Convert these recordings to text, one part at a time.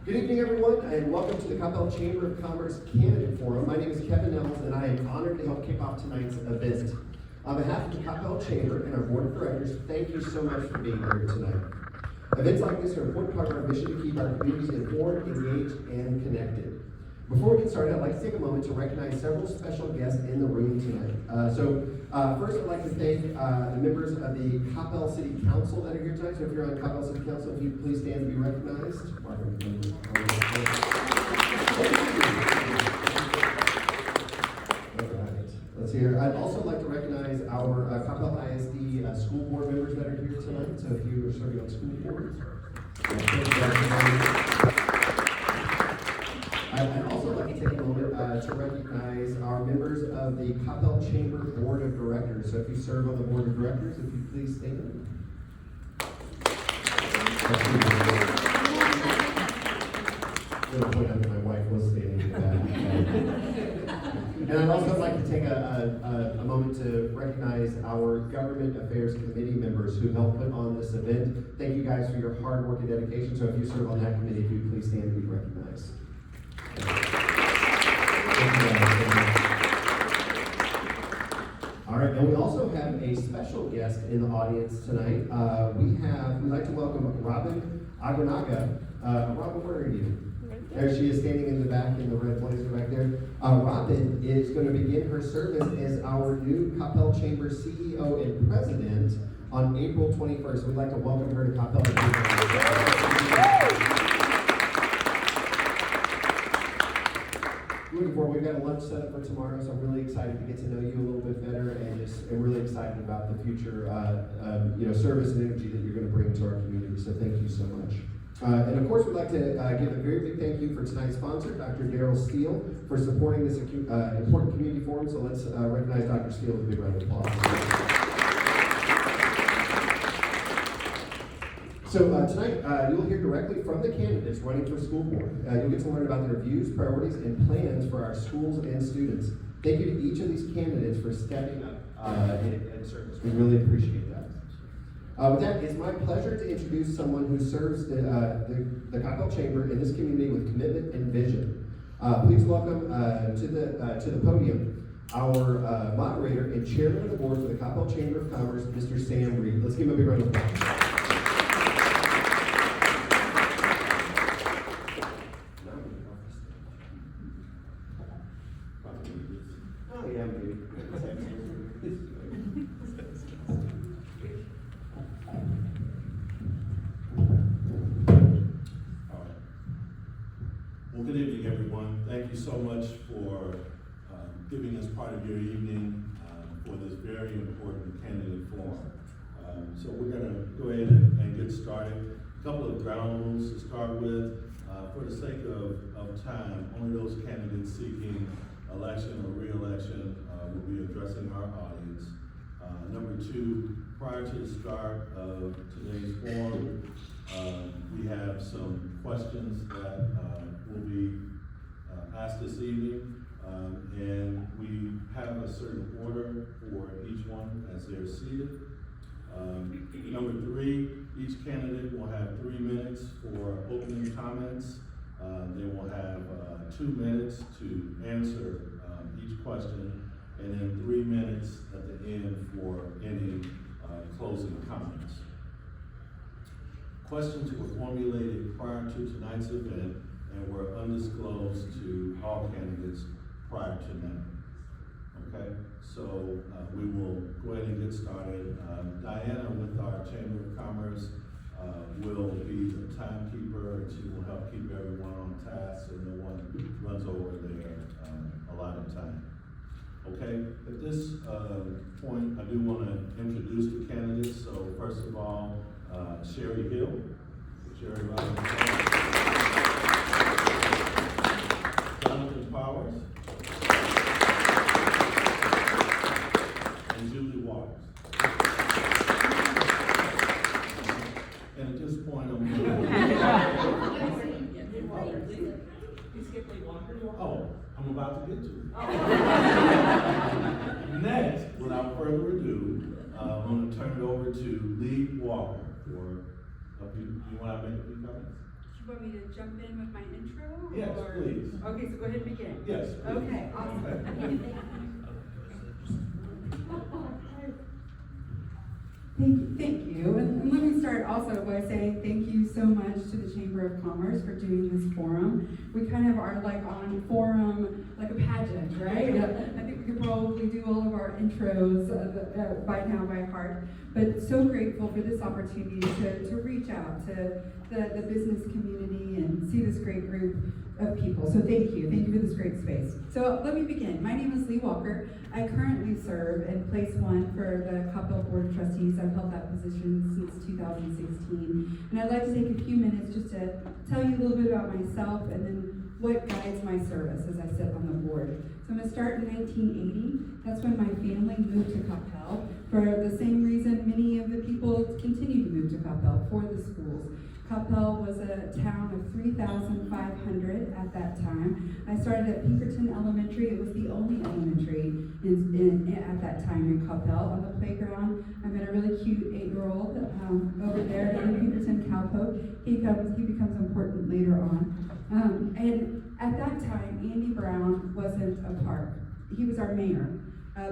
Good evening, everyone, and welcome to the Coppell Chamber of Commerce Candidate Forum. My name is Kevin Nells, and I am honored to help kick off tonight's event. On behalf of the Coppell Chamber and our Board of Directors, thank you so much for being here tonight. Events like this are an important part of our mission to keep our communities informed, engaged, and connected. Before we get started, I'd like to take a moment to recognize several special guests in the room tonight. First, I'd like to thank the members of the Coppell City Council that are here tonight. So if you're on Coppell City Council, if you please stand to be recognized. Let's hear. I'd also like to recognize our Coppell ISD school board members that are here tonight. So if you are serving on school boards, I'd also like to take a moment to recognize our members of the Coppell Chamber Board of Directors. So if you serve on the Board of Directors, if you please stand. I'm going to point out that my wife was standing in the back. And I'd also like to take a moment to recognize our Government Affairs Committee members who helped put on this event. Thank you guys for your hard work and dedication. So if you serve on that committee, if you please stand and be recognized. All right, and we also have a special guest in the audience tonight. We'd like to welcome Robin Aguinaga. Robin, where are you? There she is, standing in the back in the red blazer back there. Robin is going to begin her service as our new Coppell Chamber CEO and President on April 21st. We'd like to welcome her to Coppell. Looking forward, we've got a lunch set up for tomorrow, so I'm really excited to get to know you a little bit better, and I'm really excited about the future, service and energy that you're going to bring to our community. So thank you so much. And of course, we'd like to give a very big thank you for tonight's sponsor, Dr. Daryl Steele, for supporting this important community forum. So let's recognize Dr. Steele with a big round of applause. So tonight, you'll hear directly from the candidates running for school board. You'll get to learn about their views, priorities, and plans for our schools and students. Thank you to each of these candidates for stepping up in service. We really appreciate that. With that, it's my pleasure to introduce someone who serves the Coppell Chamber in this community with commitment and vision. Please welcome to the podium our moderator and chairman of the board for the Coppell Chamber of Commerce, Mr. Sam Reed. Let's give him a big round of applause. Oh yeah, maybe. Well, good evening, everyone. Thank you so much for giving us part of your evening for this very important candidate forum. So we're going to go ahead and get started. A couple of ground rules to start with. For the sake of time, only those candidates seeking election or re-election will be addressing our audience. Number two, prior to the start of today's forum, we have some questions that will be asked this evening, and we have a certain order for each one as they're seated. Number three, each candidate will have 3 minutes for opening comments. They will have 2 minutes to answer each question, and then 3 minutes at the end for any closing comments. Questions were formulated prior to tonight's event and were undisclosed to all candidates prior to now. Okay, so we will go ahead and get started. Diana with our Chamber of Commerce will be the timekeeper, and she will help keep everyone on task so no one runs over their allotted time. Okay, at this point, I do want to introduce the candidates. So first of all, Sheri Hill. Sheri Jonathan Powers. And Julie Waters. And at this point, I'm going Oh, I'm about to get to it. Next, without further ado, I'm going to turn it over to Leigh Walker for you want to make a few comments? you want me to jump in with my intro? Yes, or? please. Okay, so go ahead and begin. Yes, please. Okay, awesome. Thank you. And let me start also by saying thank you so much to the Chamber of Commerce for doing this forum. We kind of are like on forum, like a pageant, right? I think we could probably do all of our intros by now by heart. But so grateful for this opportunity to reach out to the business community and see this great group of people. So thank you for this great space. So let me begin. My name is Leigh Walker. I currently serve in place 1 for the Coppell Board of Trustees. I've held that position since 2016. And I'd like to take a few minutes just to tell you a little bit about myself and then what guides my service as I sit on the board. So I'm going to start in 1980. That's when my family moved to Coppell for the same reason many of the people continue to move to Coppell, for the schools. Coppell was a town of 3,500 at that time. I started at Pinkerton Elementary. It was the only elementary at that time in Coppell. On the playground, I met a really cute 8-year-old over there in Pinkerton Cowpoke. He becomes important later on. And at that time, Andy Brown wasn't a park. He was our mayor.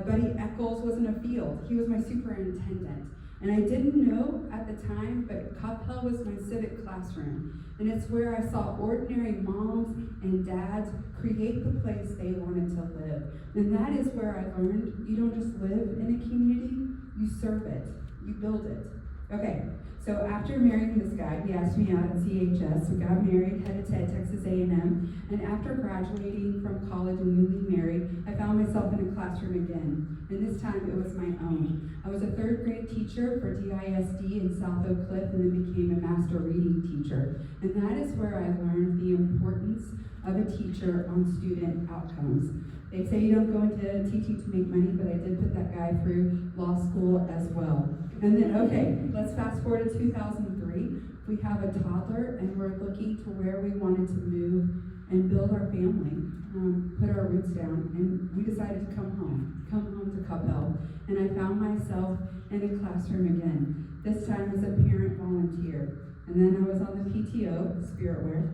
Buddy Eccles wasn't a field. He was my superintendent. And I didn't know at the time, but Coppell was my civic classroom. And it's where I saw ordinary moms and dads create the place they wanted to live. And that is where I learned you don't just live in a community, you serve it, you build it. Okay, so after marrying this guy, he asked me out at CHS. We got married, headed to Texas A&M. And after graduating from college and newly married, I found myself in a classroom again. And this time it was my own. I was a 3rd grade teacher for ISD in South Oak Cliff and then became a master reading teacher. And that is where I learned the importance of a teacher on student outcomes. They say you don't go into teaching to make money, but I did put that guy through law school as well. And then, okay, let's fast forward to 2003. We have a toddler and we're looking to where we wanted to move and build our family, put our roots down, and we decided to come home to Coppell. And I found myself in a classroom again, this time as a parent volunteer. And then I was on the PTO, Spiritware,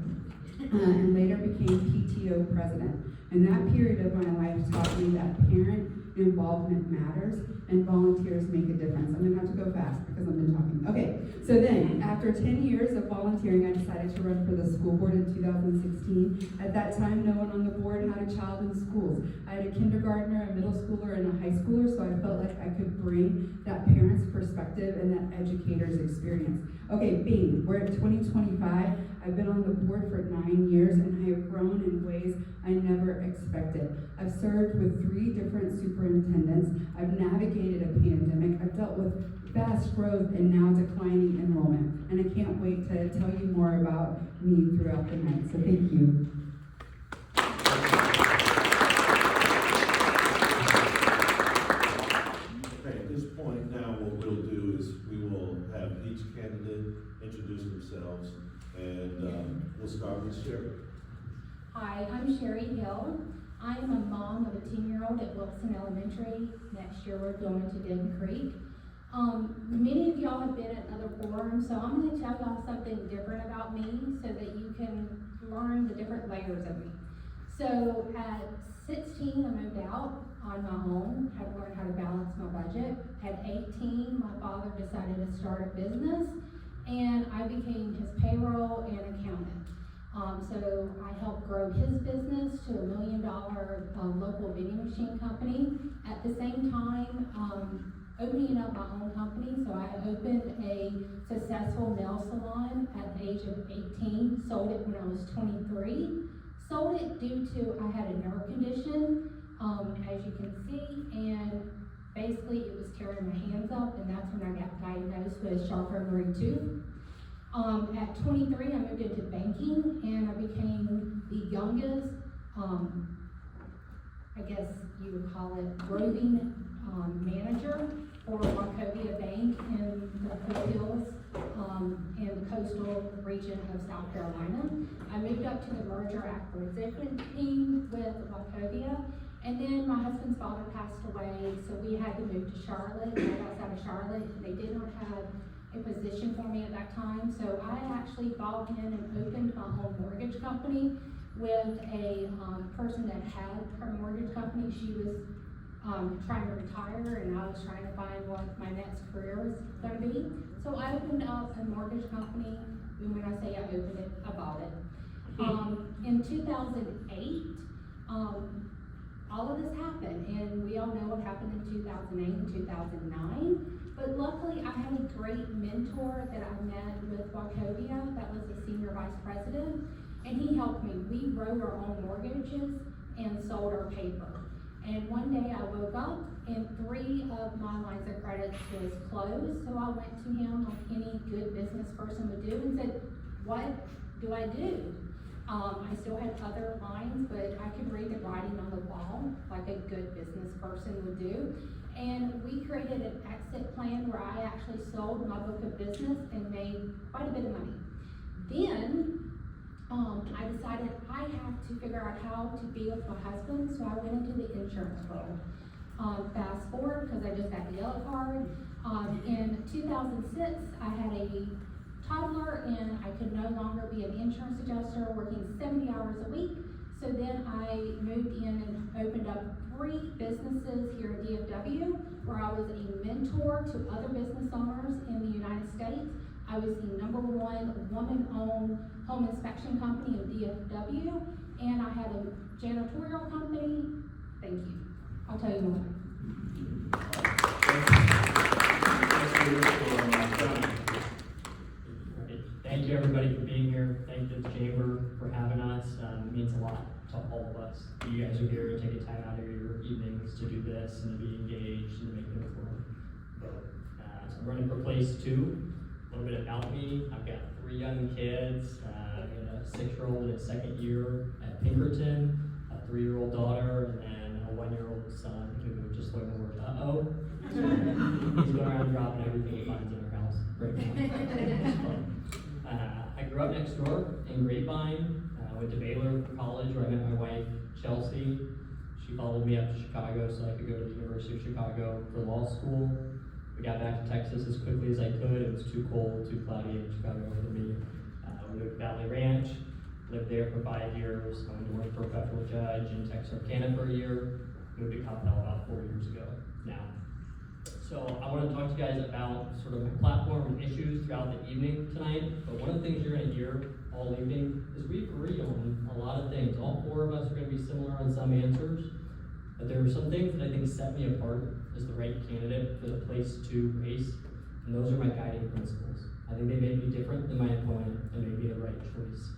and later became PTO president. And that period of my life taught me that parent involvement matters and volunteers make a difference. I'm gonna have to go fast because I've been talking. Okay, so then after 10 years of volunteering, I decided to run for the school board in 2016. At that time, no one on the board had a child in schools. I had a kindergartner, a middle schooler, and a high schooler, so I felt like I could bring that parent's perspective and that educator's experience. Okay, bing, we're at 2025. I've been on the board for 9 years and I have grown in ways I never expected. I've served with 3 different superintendents. I've navigated a pandemic. I've dealt with fast growth and now declining enrollment. And I can't wait to tell you more about me throughout the night. So thank you. Okay, at this point now what we'll do is we will have each candidate introduce themselves, and we'll start with Sheri. Hi, I'm Sheri Hill. I'm a mom of a 10-year-old at Wilson Elementary. Next year we're going to Denton Creek. Many of y'all have been at other forums, so I'm going to tell y'all something different about me so that you can learn the different layers of me. So at 16, I moved out on my own, had to learn how to balance my budget. At 18, my father decided to start a business, and I became his payroll and accountant. So I helped grow his business to $1 million local vending machine company. At the same time, opening up my own company. So I opened a successful nail salon at the age of 18, sold it when I was 23. Sold it due to I had a nerve condition, as you can see, and basically it was tearing my hands up, and that's when I got diagnosed with Charcot-Marie-Tooth. At 23, I moved into banking, and I became the youngest, I guess you would call it, roving manager for Wachovia Bank in the foothills in the coastal region of South Carolina. I moved up to the merger acquisition team with Wachovia, and then my husband's father passed away, so we had to move to Charlotte, right outside of Charlotte. They did not have a position for me at that time. So I actually bought in and opened my own mortgage company with a person that had her mortgage company. She was trying to retire, and I was trying to find what my next career was going to be. So I opened up a mortgage company, and when I say I opened it, I bought it. In 2008, all of this happened, and we all know what happened in 2008 and 2009. But luckily, I had a great mentor that I met with Wachovia, that was the senior vice president, and he helped me. We wrote our own mortgages and sold our paper. And one day I woke up and 3 of my lines of credit was closed. So I went to him like any good business person would do and said, what do I do? I still had other lines, but I could read the writing on the wall like a good business person would do. And we created an exit plan where I actually sold my book of business and made quite a bit of money. Then I decided I have to figure out how to be with my husband, so I went into the insurance world. Fast forward, because I just got the yellow card. In 2006, I had a toddler and I could no longer be an insurance adjuster working 70 hours a week. So then I moved in and opened up 3 businesses here in DFW, where I was a mentor to other business owners in the United States. I was the #1 woman-owned home inspection company in DFW, and I had a janitorial company. Thank you. I'll tell you more. Thank you everybody for being here. Thank you to the Chamber for having us. It means a lot to all of us. You guys are here to take a time out of your evenings to do this and to be engaged and to make an informed vote. So I'm running for place 2. A little bit about me. I've got 3 young kids. I've got a 6-year-old in his 2nd year at Pinkerton, a 3-year-old daughter, and then a 1-year-old son who just learned the word uh-oh. He's going around dropping everything he finds in our house right now. I grew up next door in Grapevine. Went to Baylor for college, where I met my wife, Chelsea. She followed me up to Chicago so I could go to the University of Chicago for law school. We got back to Texas as quickly as I could. It was too cold, too cloudy in Chicago for me. We moved to Valley Ranch, lived there for 5 years, went to work for a federal judge in Texarkana for a year, moved to Coppell about 4 years ago now. So I want to talk to you guys about sort of my platform and issues throughout the evening tonight. But one of the things you're going to hear all evening is we agree on a lot of things. All 4 of us are going to be similar on some answers. But there are some things that I think set me apart as the right candidate for the place 2 race, and those are my guiding principles. I think they may be different than my opponent and may be the right choice.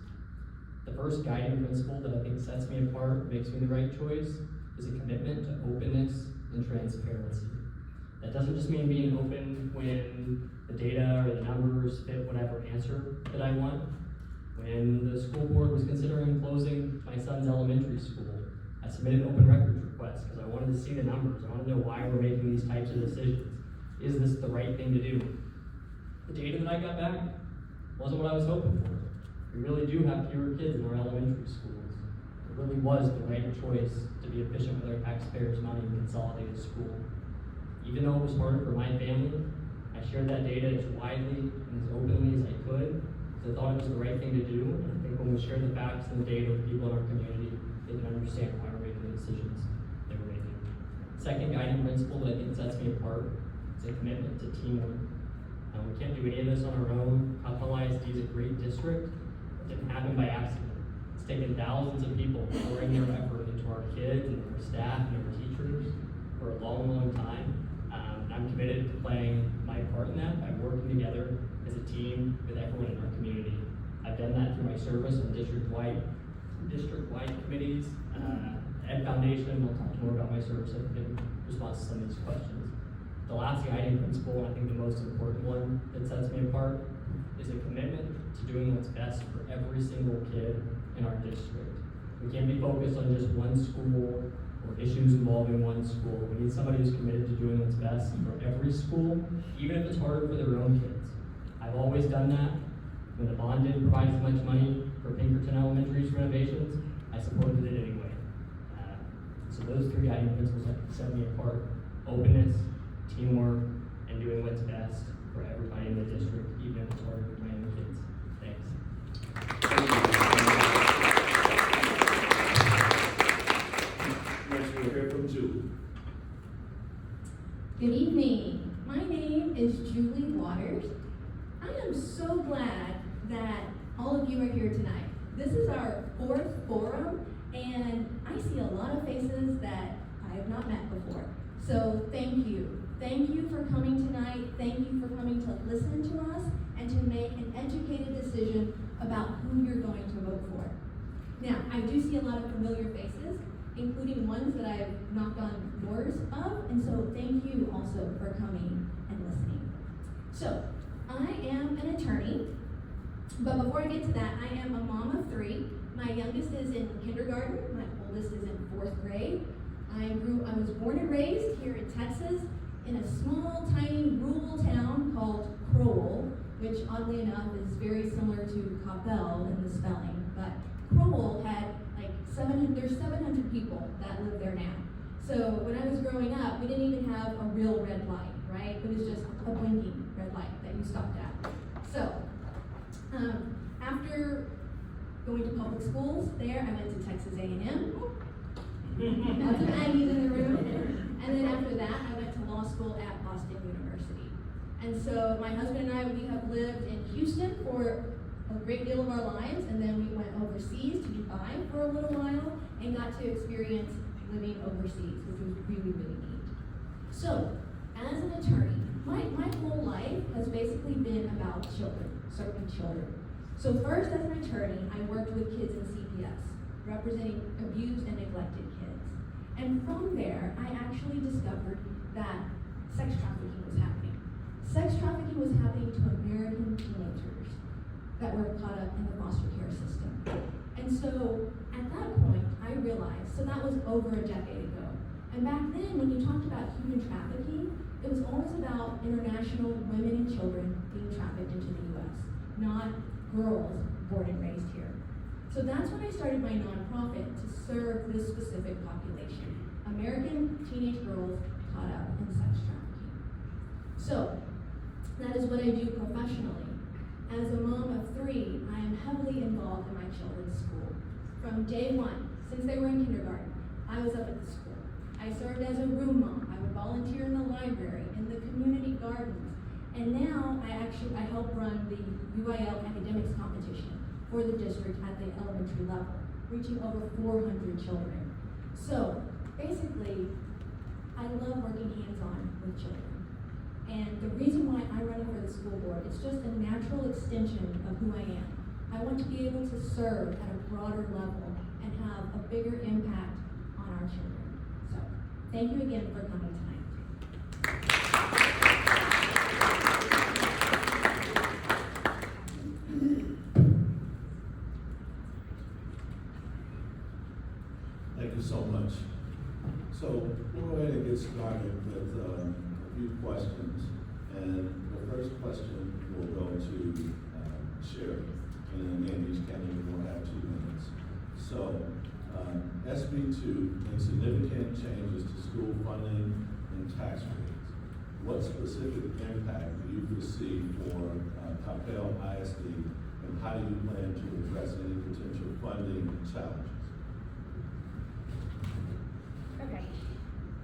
The first guiding principle that I think sets me apart, makes me the right choice, is a commitment to openness and transparency. That doesn't just mean being open when the data or the numbers fit whatever answer that I want. When the school board was considering closing my son's elementary school, I submitted an open records request because I wanted to see the numbers. I wanted to know why we're making these types of decisions. Is this the right thing to do? The data that I got back wasn't what I was hoping for. We really do have fewer kids in our elementary schools. It really was the right choice to be efficient with our taxpayers' money and consolidate a school. Even though it was harder for my family, I shared that data as widely and as openly as I could, because I thought it was the right thing to do. And I think when we share the facts and the data with people in our community, they can understand why we're making the decisions that we're making. Second guiding principle that I think sets me apart is a commitment to teamwork. We can't do any of this on our own. Coppell ISD is a great district. It didn't happen by accident. It's taken thousands of people pouring their effort into our kids and our staff and our teachers for a long, long time. I'm committed to playing my part in that by working together as a team with everyone in our community. I've done that through my service on district-wide committees, Ed Foundation. I'll talk more about my service in response to some of these questions. The last guiding principle, and I think the most important one that sets me apart, is a commitment to doing what's best for every single kid in our district. We can't be focused on just one school or issues involving one school. We need somebody who's committed to doing what's best for every school, even if it's harder for their own kids. I've always done that. When the bond didn't provide as much money for Pinkerton Elementary's renovations, I supported it anyway. So those 3 guiding principles that set me apart: openness, teamwork, and doing what's best for everybody in the district, even if it's hard for my own kids. Thanks. Next, we'll hear from Julie. Good evening. My name is Julie Waters. I am so glad that all of you are here tonight. This is our 4th forum, and I see a lot of faces that I have not met before. So thank you. Thank you for coming tonight. Thank you for coming to listen to us and to make an educated decision about who you're going to vote for. Now, I do see a lot of familiar faces, including ones that I've knocked on doors of, and so thank you also for coming and listening. So, I am an attorney, but before I get to that, I am a mom of 3. My youngest is in kindergarten, my oldest is in 4th grade. I was born and raised here in Texas, in a small, tiny, rural town called Coppell, which oddly enough is very similar to Coppell in the spelling, but Coppell had like 700 people that live there now. So when I was growing up, we didn't even have a real red light, right? It was just a blinking red light that you stopped at. So after going to public schools there, I went to Texas A&M. Lots of Aggies in the room. And then after that, I went to law school at Boston University. And so my husband and I, we have lived in Houston for a great deal of our lives, and then we went overseas to Dubai for a little while and got to experience living overseas, which was really, really neat. So, as an attorney, my whole life has basically been about children, serving children. So first, as an attorney, I worked with kids in CPS, representing abused and neglected kids. And from there, I actually discovered that sex trafficking was happening. Sex trafficking was happening to American teenagers that were caught up in the foster care system. And so at that point, I realized, so that was over a decade ago. And back then, when you talked about human trafficking, it was always about international women and children being trafficked into the US, not girls born and raised here. So that's when I started my nonprofit to serve this specific population, American teenage girls caught up in sex trafficking. So that is what I do professionally. As a mom of 3, I am heavily involved in my children's school. From day one, since they were in kindergarten, I was up at the school. I served as a room mom. I would volunteer in the library, in the community gardens. And now I help run the UIL academics competition for the district at the elementary level, reaching over 400 children. So basically, I love working hands-on with children. And the reason why I'm running for the school board, it's just a natural extension of who I am. I want to be able to serve at a broader level and have a bigger impact on our children. So, thank you again for coming tonight. Thank you so much. So we'll go ahead and get started with a few questions. And the first question will go to Sheri. And then each candidate will have 2 minutes. So SB2, insignificant changes to school funding and tax rates. What specific impact do you foresee for Coppell ISD, and how do you plan to address any potential funding challenges? Okay,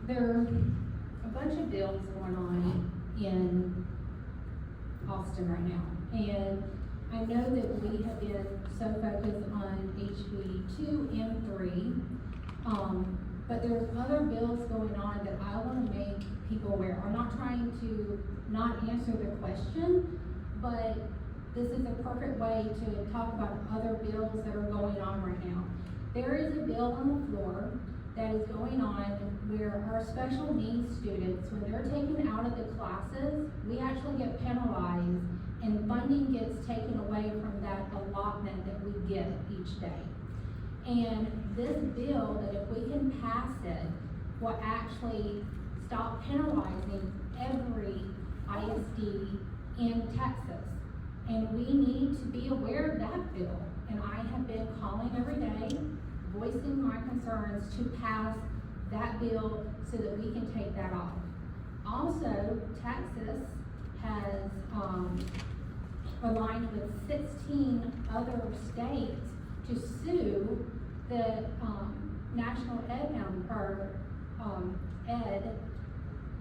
there are a bunch of bills going on in Austin right now, and I know that we have been so focused on HB 2 and 3, but there's other bills going on that I want to make people aware. I'm not trying to not answer the question, but this is a perfect way to talk about other bills that are going on right now. There is a bill on the floor that is going on where our special needs students, when they're taken out of the classes, we actually get penalized and funding gets taken away from that allotment that we get each day. And this bill, that if we can pass it, will actually stop penalizing every ISD in Texas. And we need to be aware of that bill. And I have been calling every day, voicing my concerns to pass that bill so that we can take that off. Also, Texas has, aligned with 16 other states to sue the, National Ed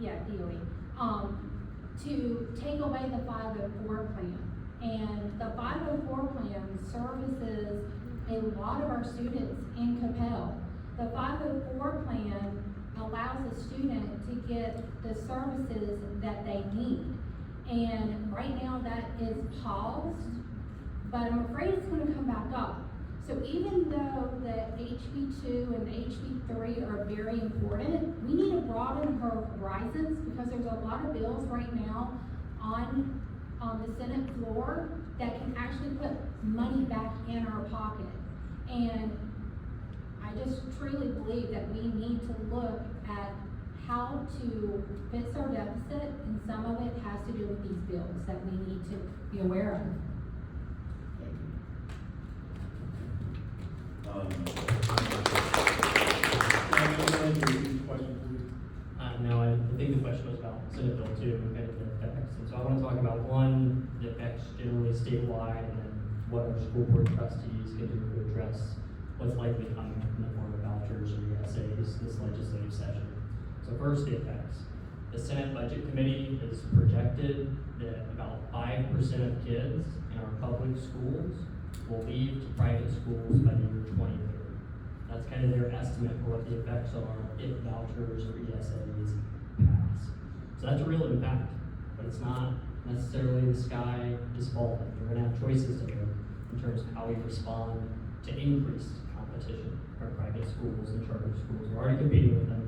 DOE, to take away the 504 plan. And the 504 plan services a lot of our students in Coppell. The 504 plan allows a student to get the services that they need. And right now that is paused, but I'm afraid it's gonna come back up. So even though the HB2 and the HB3 are very important, we need to broaden her horizons because there's a lot of bills right now on the Senate floor that can actually put money back in our pocket. And I just truly believe that we need to look at how to fix our deficit, and some of it has to do with these bills that we need to be aware of. No, I think the question was about Senate Bill 2 and the effects. And so I want to talk about one, the effects generally statewide, and then what our school board trustees can do to address what's likely coming in the form of vouchers or ESAs this legislative session. So first, the effects. The Senate Budget Committee has projected that about 5% of kids in our public schools will leave to private schools by the year 2030. That's kind of their estimate for what the effects are if vouchers or ESAs pass. So that's a real impact, but it's not necessarily the sky is falling. We're gonna have choices to make in terms of how we respond to increased competition for private schools and charter schools. We're already competing with them,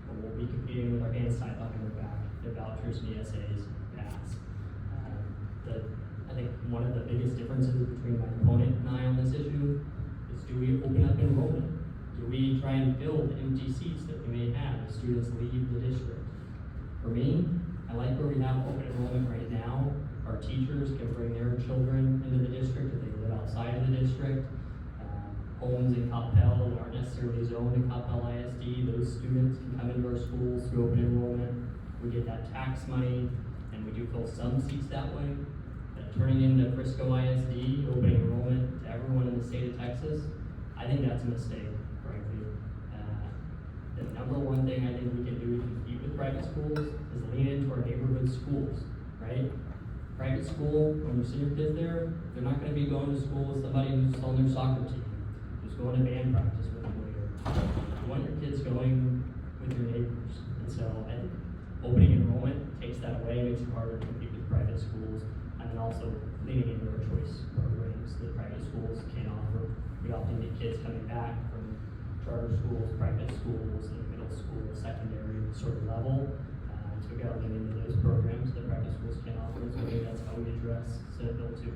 but we'll be competing with our hands tied behind our back if vouchers and ESAs pass. I think one of the biggest differences between my opponent and I on this issue is, do we open up enrollment? Do we try and fill the empty seats that we may have as students leave the district? For me, I like where we have open enrollment right now. Our teachers can bring their children into the district if they live outside of the district. Homes in Coppell that aren't necessarily zoned in Coppell ISD, those students can come into our schools through open enrollment. We get that tax money, and we do fill some seats that way. But turning into Frisco ISD, open enrollment to everyone in the state of Texas, I think that's a mistake, frankly. The number one thing I think we can do to compete with private schools is lean into our neighborhood schools, right? Private school, when you send your kids there, they're not gonna be going to school with somebody who's on their soccer team, who's going to band practice with them later. You want your kids going with your neighbors. And so I think opening enrollment takes that away, makes it harder to compete with private schools, and then also leaning into our choice programs that private schools can offer. We often get kids coming back from charter schools, private schools, and middle school, secondary sort of level. So we gotta lean into those programs that private schools can offer. So I think that's how we address Senate Bill 2.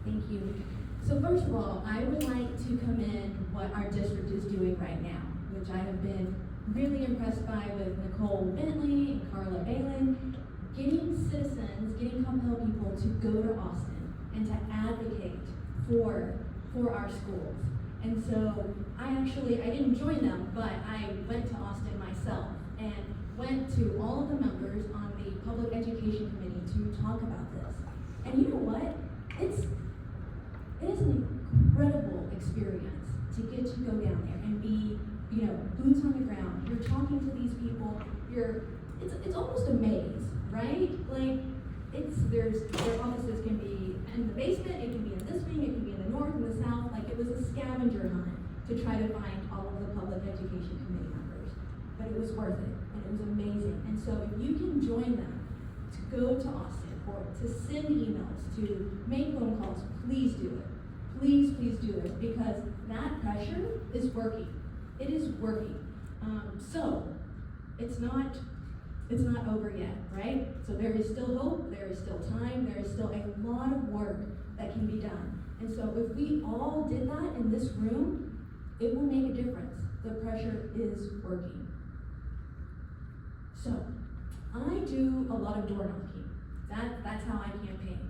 Thank you. So first of all, I would like to commend what our district is doing right now, which I have been really impressed by with Nicole Bentley and Carla Balin, getting citizens, getting Coppell people to go to Austin and to advocate for our schools. And so I didn't join them, but I went to Austin myself and went to all of the members on the Public Education Committee to talk about this. And you know what? It is an incredible experience to get to go down there and be, boots on the ground. You're talking to these people. It's almost a maze, right? Like, their offices can be in the basement, it can be in this wing, it can be in the north and the south. Like, it was a scavenger hunt to try to find all of the Public Education Committee members. But it was worth it, and it was amazing. And so if you can join them to go to Austin or to send emails, to make phone calls, please do it. Please, please do it, because that pressure is working. It is working. So it's not over yet, right? So there is still hope, there is still time, there is still a lot of work that can be done. And so if we all did that in this room, it will make a difference. The pressure is working. So I do a lot of door knocking. That's how I campaign.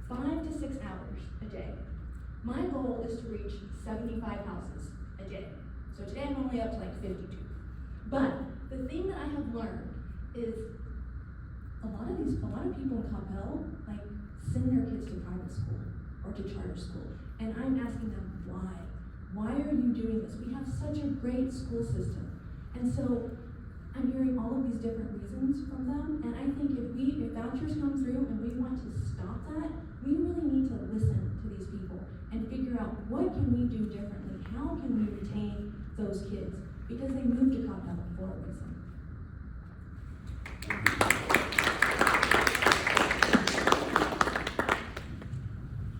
5 to 6 hours a day. My goal is to reach 75 houses a day. So today I'm only up to like 52. But the thing that I have learned is a lot of people in Coppell, like, send their kids to private school or to charter school. And I'm asking them, why? Why are you doing this? We have such a great school system. And so I'm hearing all of these different reasons from them. And I think if vouchers come through and we want to stop that, we really need to listen to these people and figure out what can we do differently? How can we retain those kids? Because they moved to Coppell for a reason.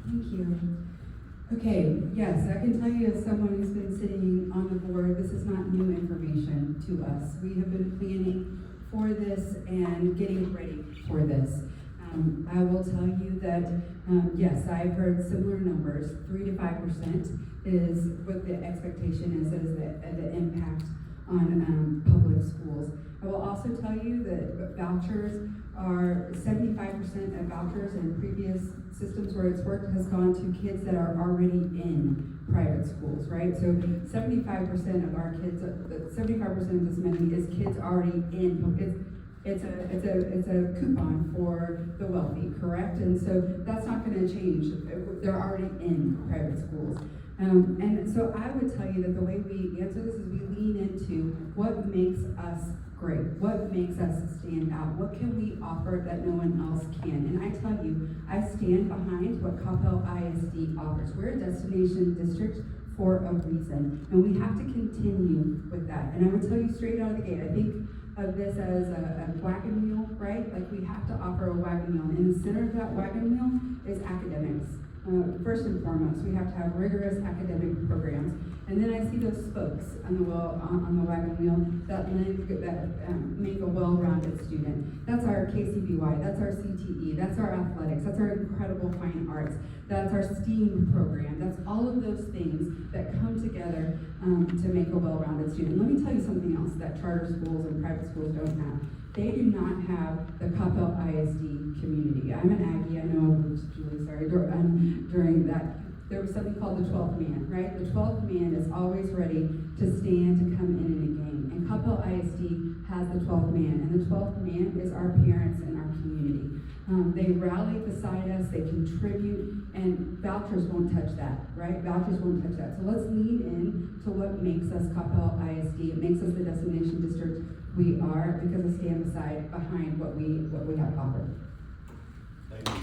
Thank you. Okay, yes, I can tell you as someone who's been sitting on the board, this is not new information to us. We have been planning for this and getting ready for this. I will tell you that, yes, I've heard similar numbers. 3 to 5% is what the expectation is the impact on public schools. I will also tell you that vouchers are 75% of vouchers in previous systems where it's worked has gone to kids that are already in private schools, right? So 75% of our kids, 75% of this money is kids already in. It's a coupon for the wealthy, correct? And so that's not going to change. They're already in private schools. And so I would tell you that the way we answer this is we lean into what makes us great, what makes us stand out, what can we offer that no one else can. And I tell you, I stand behind what Coppell ISD offers. We're a destination district for a reason, and we have to continue with that. And I would tell you straight out of the gate, I think of this as a wagon wheel, right? Like, we have to offer a wagon wheel. And in the center of that wagon wheel is academics. First and foremost, we have to have rigorous academic programs. And then I see those spokes on the wheel, on the wagon wheel that make a well-rounded student. That's our KCBY, that's our CTE, that's our athletics, that's our incredible fine arts, that's our STEAM program. That's all of those things that come together to make a well-rounded student. Let me tell you something else that charter schools and private schools don't have. They do not have the Coppell ISD community. I'm an Aggie, I know I was Julie, sorry, during that. There was something called the 12th man, right? The 12th man is always ready to stand to come in a game. And Coppell ISD has the 12th man, and the 12th man is our parents and our community. They rally beside us, they contribute, and vouchers won't touch that, right? Vouchers won't touch that. So let's lean in to what makes us Coppell ISD. It makes us the destination district we are, because I stand behind what we have to offer. Thank you.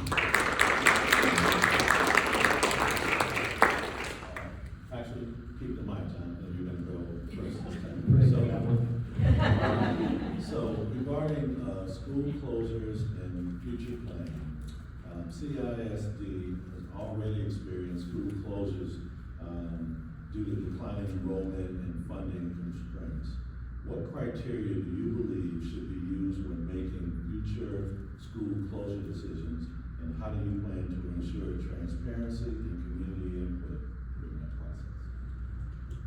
Actually, keep the mic on, then you're gonna go first this time. So regarding school closures and future planning, CISD has already experienced school closures due to declining enrollment and funding constraints. What criteria do you believe should be used when making future school closure decisions, and how do you plan to ensure transparency and community input during that process?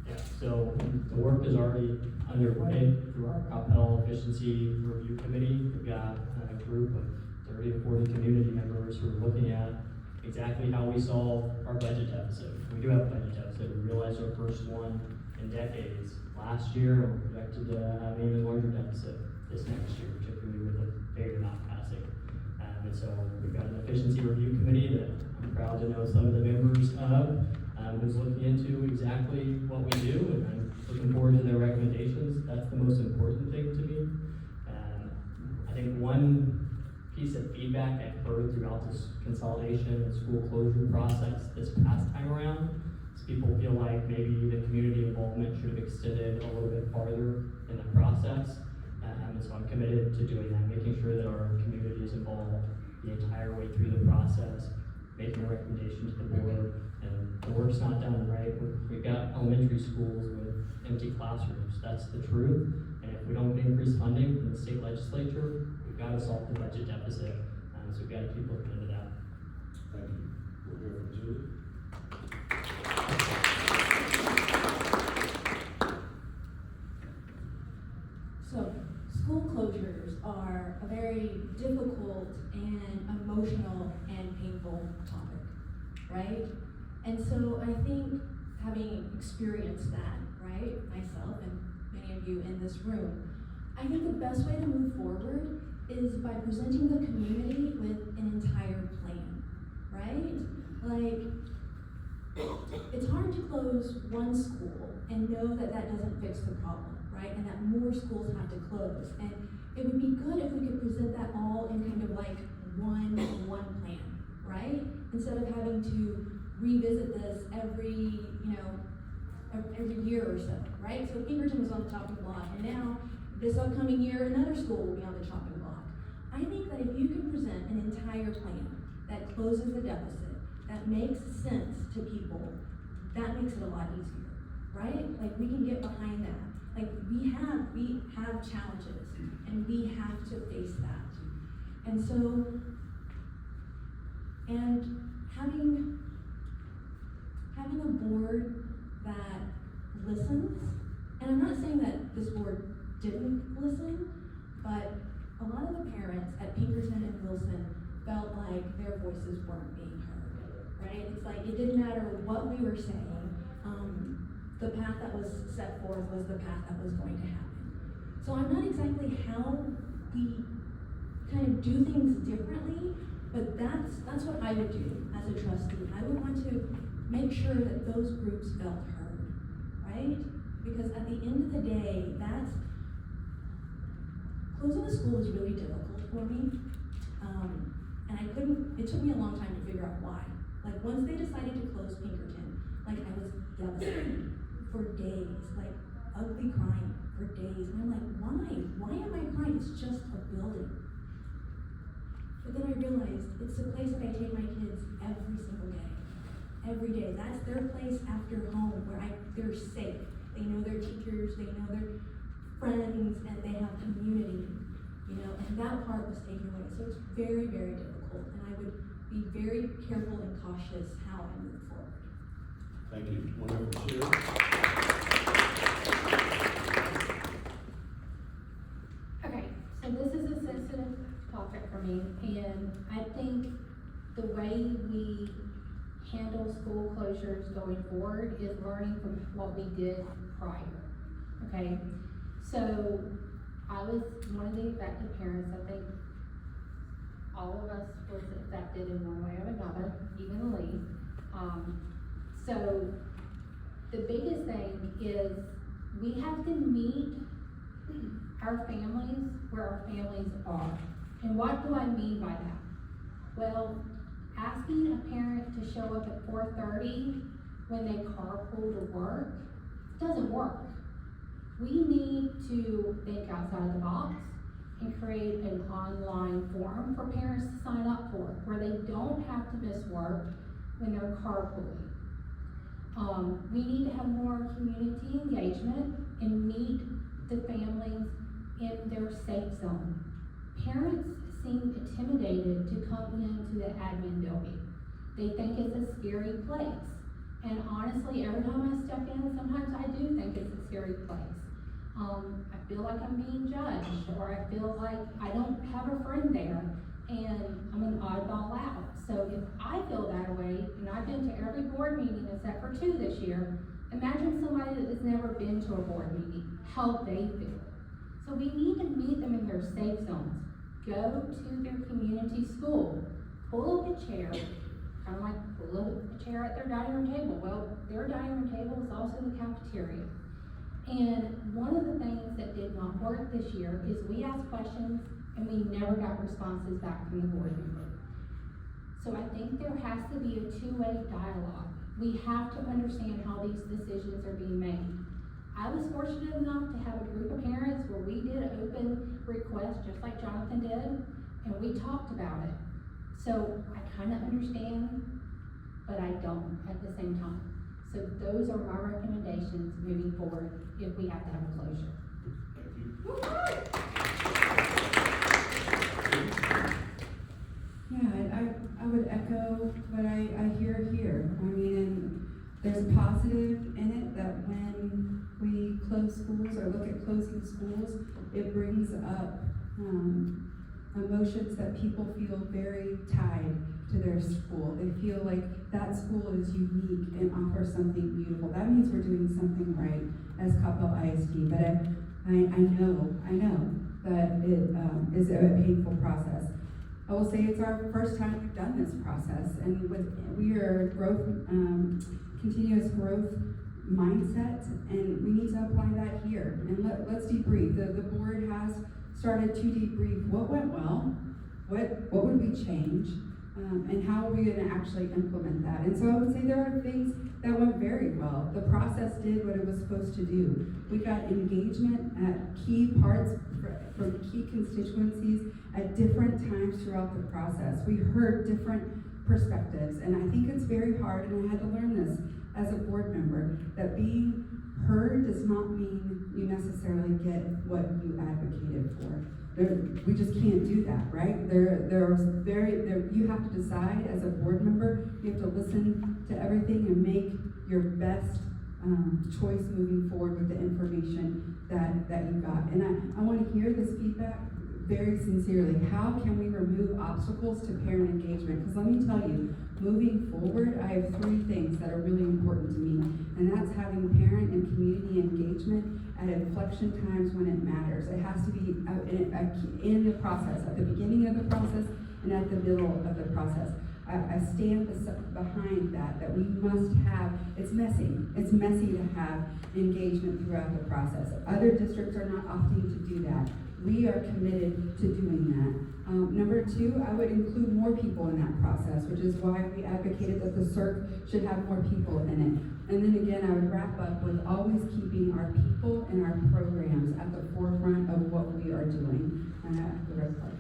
Yeah, so the work is already underway through our Coppell Efficiency Review Committee. We've got a group of 30 to 40 community members who are looking at exactly how we solve our budget deficit. We do have a budget deficit. We realized our first one in decades last year, and we're projected to have an even larger deficit this next year, particularly with the figure not passing. And so we've got an efficiency review committee that I'm proud to know some of the members of, who's looking into exactly what we do, and I'm looking forward to their recommendations. That's the most important thing to me. I think one piece of feedback I've heard throughout this consolidation and school closure process this past time around is people feel like maybe the community involvement should have extended a little bit farther in the process. And so I'm committed to doing that, making sure that our community is involved the entire way through the process, making a recommendation to the board. And the work's not done, right? We've got elementary schools with empty classrooms. That's the truth. And if we don't increase funding from the state legislature, we've got to solve the budget deficit. So we've got to keep looking into that. Thank you. We'll hear from Julie. So, school closures are a very difficult and emotional and painful topic, right? And so I think, having experienced that, right, myself and many many of you in this room. I think the best way to move forward is by presenting the community with an entire plan, right? Like, it's hard to close one school and know that that doesn't fix the problem, right? And that more schools have to close. And it would be good if we could present that all in kind of like one plan, right? Instead of having to revisit this every year or so, right? So Pinkerton was on the chopping block, and now this upcoming year, another school will be on the chopping block. I think that if you can present an entire plan that closes the deficit, that makes sense to people, that makes it a lot easier, right? Like, we can get behind that. Like, we have challenges, and we have to face that. And so, and having a board that listens, and I'm not saying that this board didn't listen, but a lot of the parents at Pinkerton and Wilson felt like their voices weren't being heard, right? It's like, it didn't matter what we were saying, the path that was set forth was the path that was going to happen. So I'm not exactly how we kind of do things differently, but that's what I would do as a trustee. I would want to make sure that those groups felt heard, right? Because at the end of the day, closing a school is really difficult for me. And it took me a long time to figure out why. Like, once they decided to close Pinkerton, like, I was devastated for days, like, ugly crying for days. And I'm like, why? Why am I crying? It's just a building. But then I realized it's the place that I take my kids every single day. Every day. That's their place after home where they're safe. They know their teachers, they know their friends, and they have community, and that part was taken away. So it's very, very difficult, and I would be very careful and cautious how I move forward. Thank you. Wonderful, Sheri. Okay, so this is a sensitive topic for me, and I think the way we handle school closures going forward is learning from what we did prior, okay? So, I was one of the affected parents. I think all of us was affected in one way or another, even Leigh. So, the biggest thing is we have to meet our families where our families are. And what do I mean by that? Well, asking a parent to show up at 4:30 when they carpool to work doesn't work. We need to think outside of the box and create an online forum for parents to sign up for, where they don't have to miss work when they're carpooling. We need to have more community engagement and meet the families in their safe zone. Parents seem intimidated to come into the admin building. They think it's a scary place. And honestly, every time I step in, sometimes I do think it's a scary place. I feel like I'm being judged, or I feel like I don't have a friend there, and I'm an oddball out. So if I feel that way, and I've been to every board meeting except for 2 this year, imagine somebody that has never been to a board meeting, how they feel. So we need to meet them in their safe zones. Go to their community school, pull up a chair, kind of like pull up a chair at their dining room table. Well, their dining room table is also the cafeteria. And one of the things that did not work this year is we asked questions and we never got responses back from the board member. So I think there has to be a two-way dialogue. We have to understand how these decisions are being made. I was fortunate enough to have a group of parents where we did open requests, just like Jonathan did, and we talked about it. So I kind of understand, but I don't at the same time. So those are my recommendations moving forward if we have to have a closure. Thank you. Yeah, I would echo what I hear here. I mean, and there's a positive in it that when we close schools or look at closing schools, it brings up emotions that people feel very tied to their school. They feel like that school is unique and offers something beautiful. That means we're doing something right as Coppell ISD. But I know that it is a painful process. I will say it's our first time we've done this process, and we are growth, continuous growth mindset, and we need to apply that here. And let's debrief. The board has started to debrief what went well, what would we change, and how are we going to actually implement that. And so I would say there are things that went very well. The process did what it was supposed to do. We got engagement at key parts from key constituencies at different times throughout the process. We heard different perspectives, and I think it's very hard, and I had to learn this as a board member, that being heard does not mean you necessarily get what you advocated for. We just can't do that, right? You have to decide as a board member, you have to listen to everything and make your best choice moving forward with the information that you got. And I want to hear this feedback very sincerely. How can we remove obstacles to parent engagement? Because let me tell you, moving forward, I have 3 things that are really important to me, and that's having parent and community engagement at inflection times when it matters. It has to be in the process, at the beginning of the process and at the middle of the process. I stand behind that we must have, it's messy to have engagement throughout the process. Other districts are not opting to do that. We are committed to doing that. Number 2, I would include more people in that process, which is why we advocated that the CERC should have more people in it. And then again, I would wrap up with always keeping our people and our programs at the forefront of what we are doing. And I have the rest of it.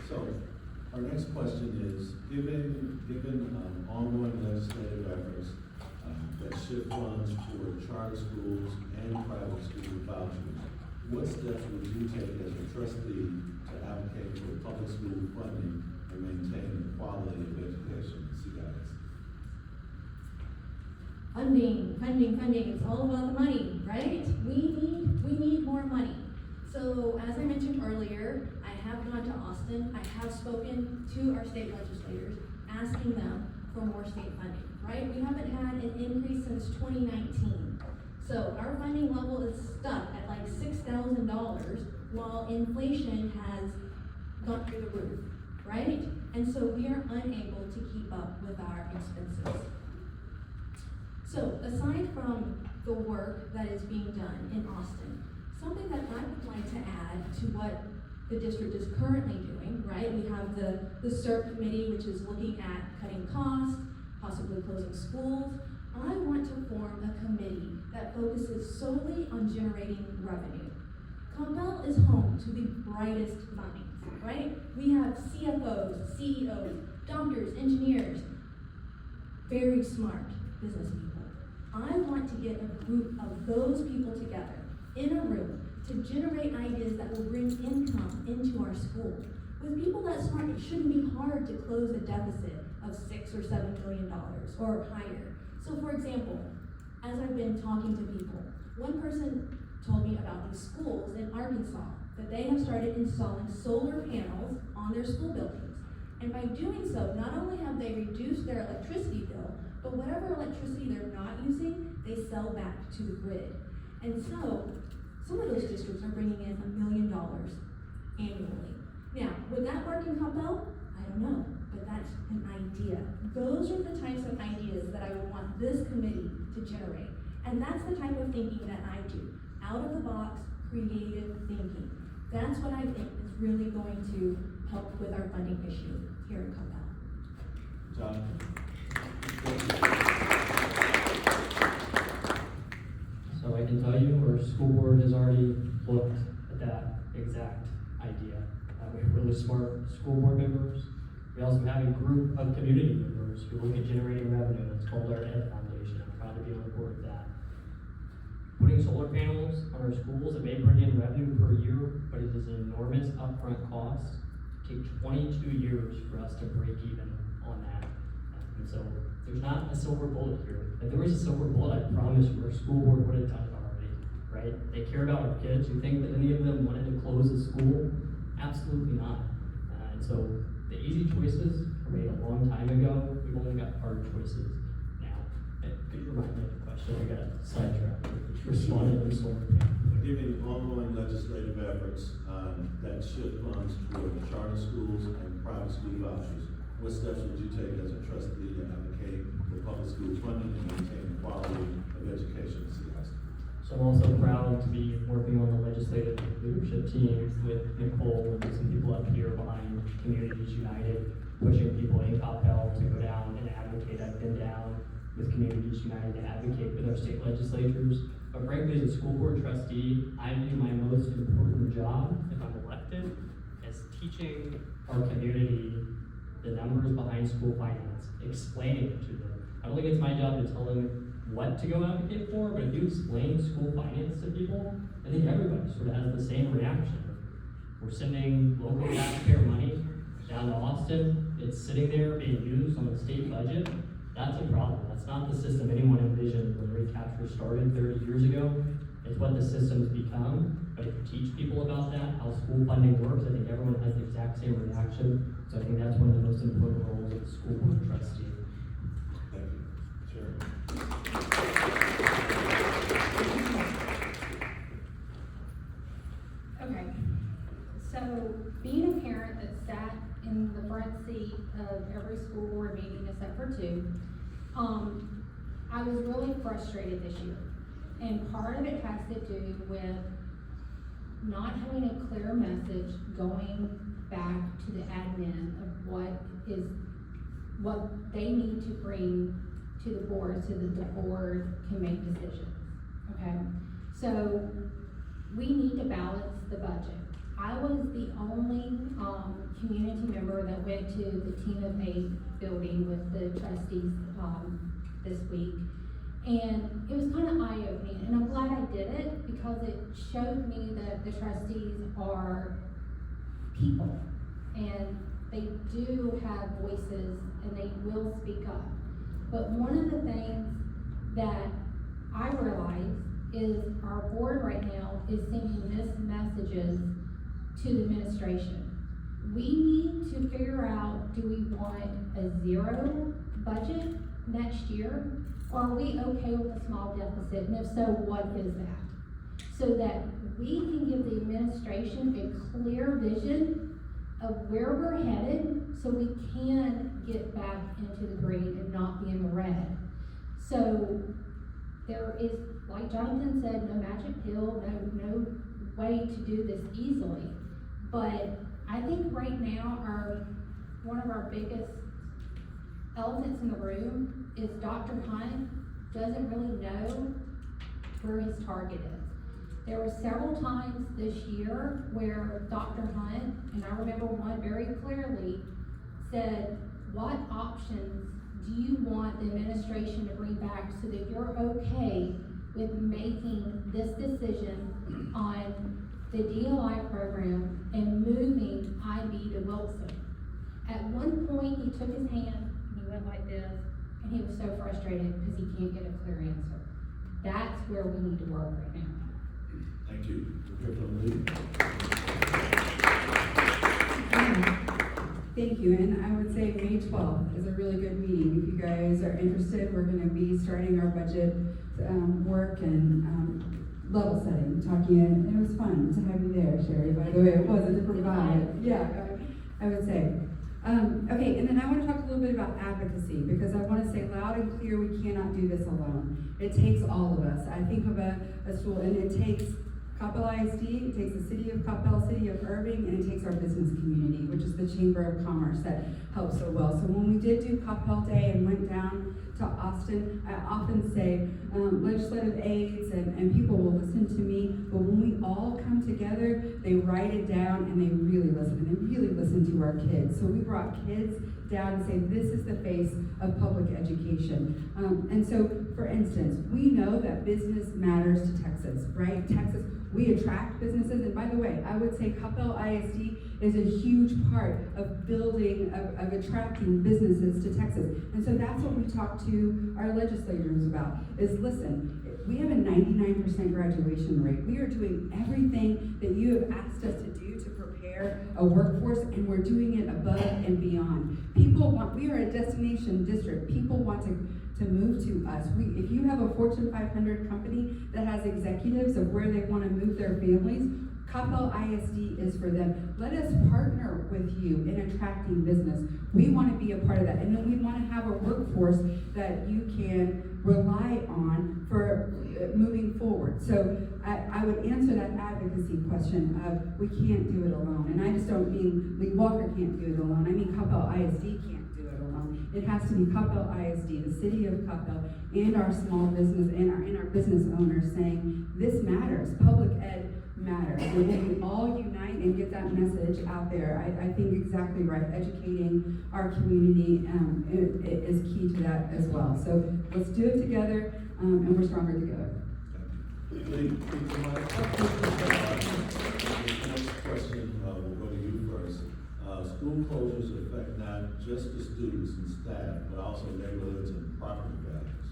So, our next question is, given ongoing legislative efforts that shift funds toward charter schools and private school vouchers, what steps would you take as a trustee to advocate for public school funding and maintain the quality of education in CIS? Funding, it's all about the money, right? We need more money. So as I mentioned earlier, I have gone to Austin. I have spoken to our state legislators, asking them for more state funding, right? We haven't had an increase since 2019. So our funding level is stuck at like $6,000 while inflation has gone through the roof, right? And so we are unable to keep up with our expenses. So aside from the work that is being done in Austin, something that I would like to add to what the district is currently doing, right? We have the CERC committee, which is looking at cutting costs, possibly closing schools. I want to form a committee that focuses solely on generating revenue. Coppell is home to the brightest minds, right? We have CFOs, CEOs, doctors, engineers, very smart business people. I want to get a group of those people together in a room to generate ideas that will bring income into our school. With people that smart, it shouldn't be hard to close a deficit of $6 or $7 million or higher. So for example, as I've been talking to people, one person told me about these schools in Arkansas, that they have started installing solar panels on their school buildings. And by doing so, not only have they reduced their electricity bill, but whatever electricity they're not using, they sell back to the grid. And so, some of those districts are bringing in $1 million annually. Now, would that work in Coppell? I don't know, but that's an idea. Those are the types of ideas that I would want this committee to generate. And that's the type of thinking that I do. Out of the box, creative thinking. That's what I think is really going to help with our funding issue here in Coppell. John? So I can tell you, our school board has already looked at that exact idea. We have really smart school board members. We also have a group of community members who look at generating revenue. It's called our Ed Foundation. I'm proud to be on the board of that. Putting solar panels on our schools, it may bring in revenue per year, but it is an enormous upfront cost. It takes 22 years for us to break even on that. And so there's not a silver bullet here. If there was a silver bullet, I promise you our school board would have done it already, right? They care about our kids. You think that any of them wanted to close a school? Absolutely not. And so the easy choices were made a long time ago. We've only got hard choices now. Could you remind me of the question? I got sidetracked. Responded to sort of. Giving ongoing legislative efforts that shift funds toward charter schools and private school vouchers. What steps would you take as a trustee to advocate for public school funding and maintain the quality of education in Seattle? So I'm also proud to be working on the legislative leadership team with Nicole and some people up here behind Communities United, pushing people in Coppell to go down and advocate. I've been down with Communities United to advocate with our state legislatures. But frankly, as a school board trustee, I view my most important job, if I'm elected, as teaching our community the numbers behind school finance, explaining it to them. I don't think it's my job to tell them what to go advocate for, but if you explain school finance to people, I think everybody sort of has the same reaction. We're sending local taxpayer money down to Austin, it's sitting there being used on the state budget. That's a problem. That's not the system anyone envisioned when recapture started 30 years ago. It's what the system's become. But if you teach people about that, how school funding works, I think everyone has the exact same reaction. So I think that's one of the most important roles of the school board trustee. Thank you. Sheri. Okay, so being a parent that sat in the front seat of every school board meeting except for two, I was really frustrated this year. And part of it has to do with not having a clear message going back to the admin of what they need to bring to the board so that the board can make decisions, okay? So we need to balance the budget. I was the only community member that went to the Team of 8 building with the trustees this week. And it was kind of eye-opening, and I'm glad I did it because it showed me that the trustees are people, and they do have voices, and they will speak up. But one of the things that I realize is our board right now is sending mixed messages to the administration. We need to figure out, do we want a zero budget next year? Or are we okay with a small deficit? And if so, what is that? So that we can give the administration a clear vision of where we're headed so we can get back into the green and not be in the red. So there is, like Jonathan said, no magic pill, no way to do this easily. But I think right now one of our biggest elephants in the room is Dr. Hunt doesn't really know where his target is. There were several times this year where Dr. Hunt, and I remember one very clearly, said, what options do you want the administration to bring back so that you're okay with making this decision on the DLI program and moving IB to Wilson? At one point, he took his hand and he went like this, and he was so frustrated because he can't get a clear answer. That's where we need to work right now. Thank you. We'll hear from Leigh. Thank you, and I would say May 12th is a really good meeting. If you guys are interested, we're going to be starting our budget work and level setting, talking, and it was fun to have you there, Sheri, by the way. It was a different vibe. Yeah, I would say. Okay, and then I want to talk a little bit about advocacy, because I want to say loud and clear, we cannot do this alone. It takes all of us. I think of a school, and it takes Coppell ISD, it takes the city of Coppell, city of Irving, and it takes our business community, which is the Chamber of Commerce that helps so well. So when we did do Coppell Day and went down to Austin, I often say legislative aides and people will listen to me, but when we all come together, they write it down and they really listen, and they really listen to our kids. So we brought kids down and say, this is the face of public education. And so, for instance, we know that business matters to Texas, right? Texas, we attract businesses, and by the way, I would say Coppell ISD is a huge part of building, of attracting businesses to Texas. And so that's what we talk to our legislators about, is listen, we have a 99% graduation rate. We are doing everything that you have asked us to do to prepare hire a workforce, and we're doing it above and beyond. We are a destination district. People want to move to us. If you have a Fortune 500 company that has executives of where they want to move their families, Coppell ISD is for them. Let us partner with you in attracting business. We want to be a part of that. And then we want to have a workforce that you can rely on for moving forward. So I would answer that advocacy question of we can't do it alone. And I just don't mean Leigh Walker can't do it alone. I mean Coppell ISD can't do it alone. It has to be Coppell ISD, the city of Coppell, and our small business and our business owners saying this matters. Public ed matters. And when we all unite and get that message out there, I think exactly right. Educating our community is key to that as well. So let's do it together, and we're stronger together. Leigh, the next question will go to you first. School closures affect not just the students and staff, but also neighborhoods and property values.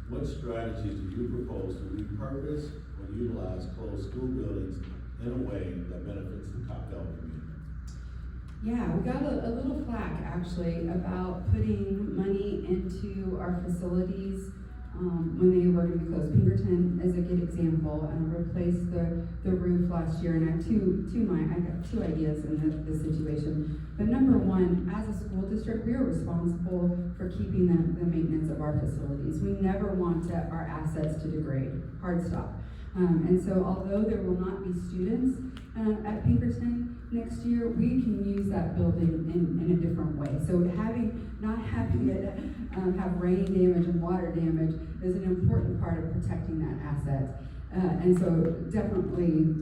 What strategies do you propose to repurpose or utilize closed school buildings in a way that benefits the Coppell community? Yeah, we got a little flack actually about putting money into our facilities when they were going to be closed. Pinkerton is a good example. Replaced the roof last year, and I got two ideas in this situation. But number one, as a school district, we are responsible for keeping the maintenance of our facilities. We never want our assets to degrade. Hard stop. And so although there will not be students at Pinkerton next year, we can use that building in a different way. So not having it have rain damage and water damage is an important part of protecting that asset. And so definitely,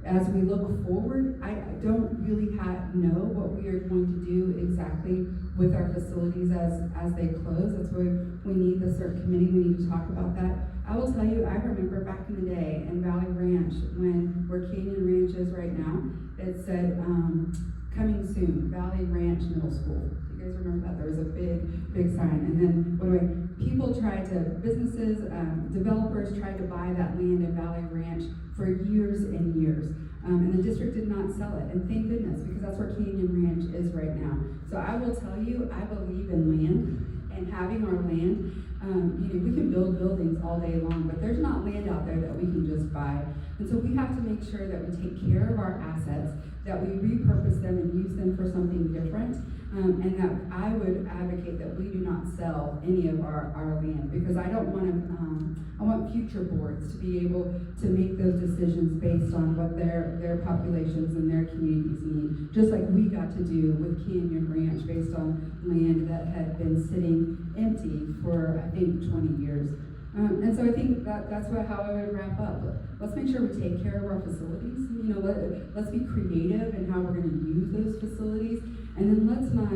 as we look forward, I don't really know what we are going to do exactly with our facilities as they close. That's why we need the CERT committee. We need to talk about that. I will tell you, I remember back in the day in Valley Ranch, where Canyon Ranch is right now, it said, coming soon, Valley Ranch Middle School. You guys remember that? There was a big sign. And then businesses, developers tried to buy that land in Valley Ranch for years and years. And the district did not sell it. And thank goodness, because that's where Canyon Ranch is right now. So I will tell you, I believe in land and having our land. We can build buildings all day long, but there's not land out there that we can just buy. And so we have to make sure that we take care of our assets, that we repurpose them and use them for something different, and that I would advocate that we do not sell any of our land, because I don't want to, I want future boards to be able to make those decisions based on what their populations and their communities need, just like we got to do with Canyon Ranch based on land that had been sitting empty for, I think, 20 years. And so I think that's how I would wrap up. Let's make sure we take care of our facilities. Let's be creative in how we're going to use those facilities. And then let's not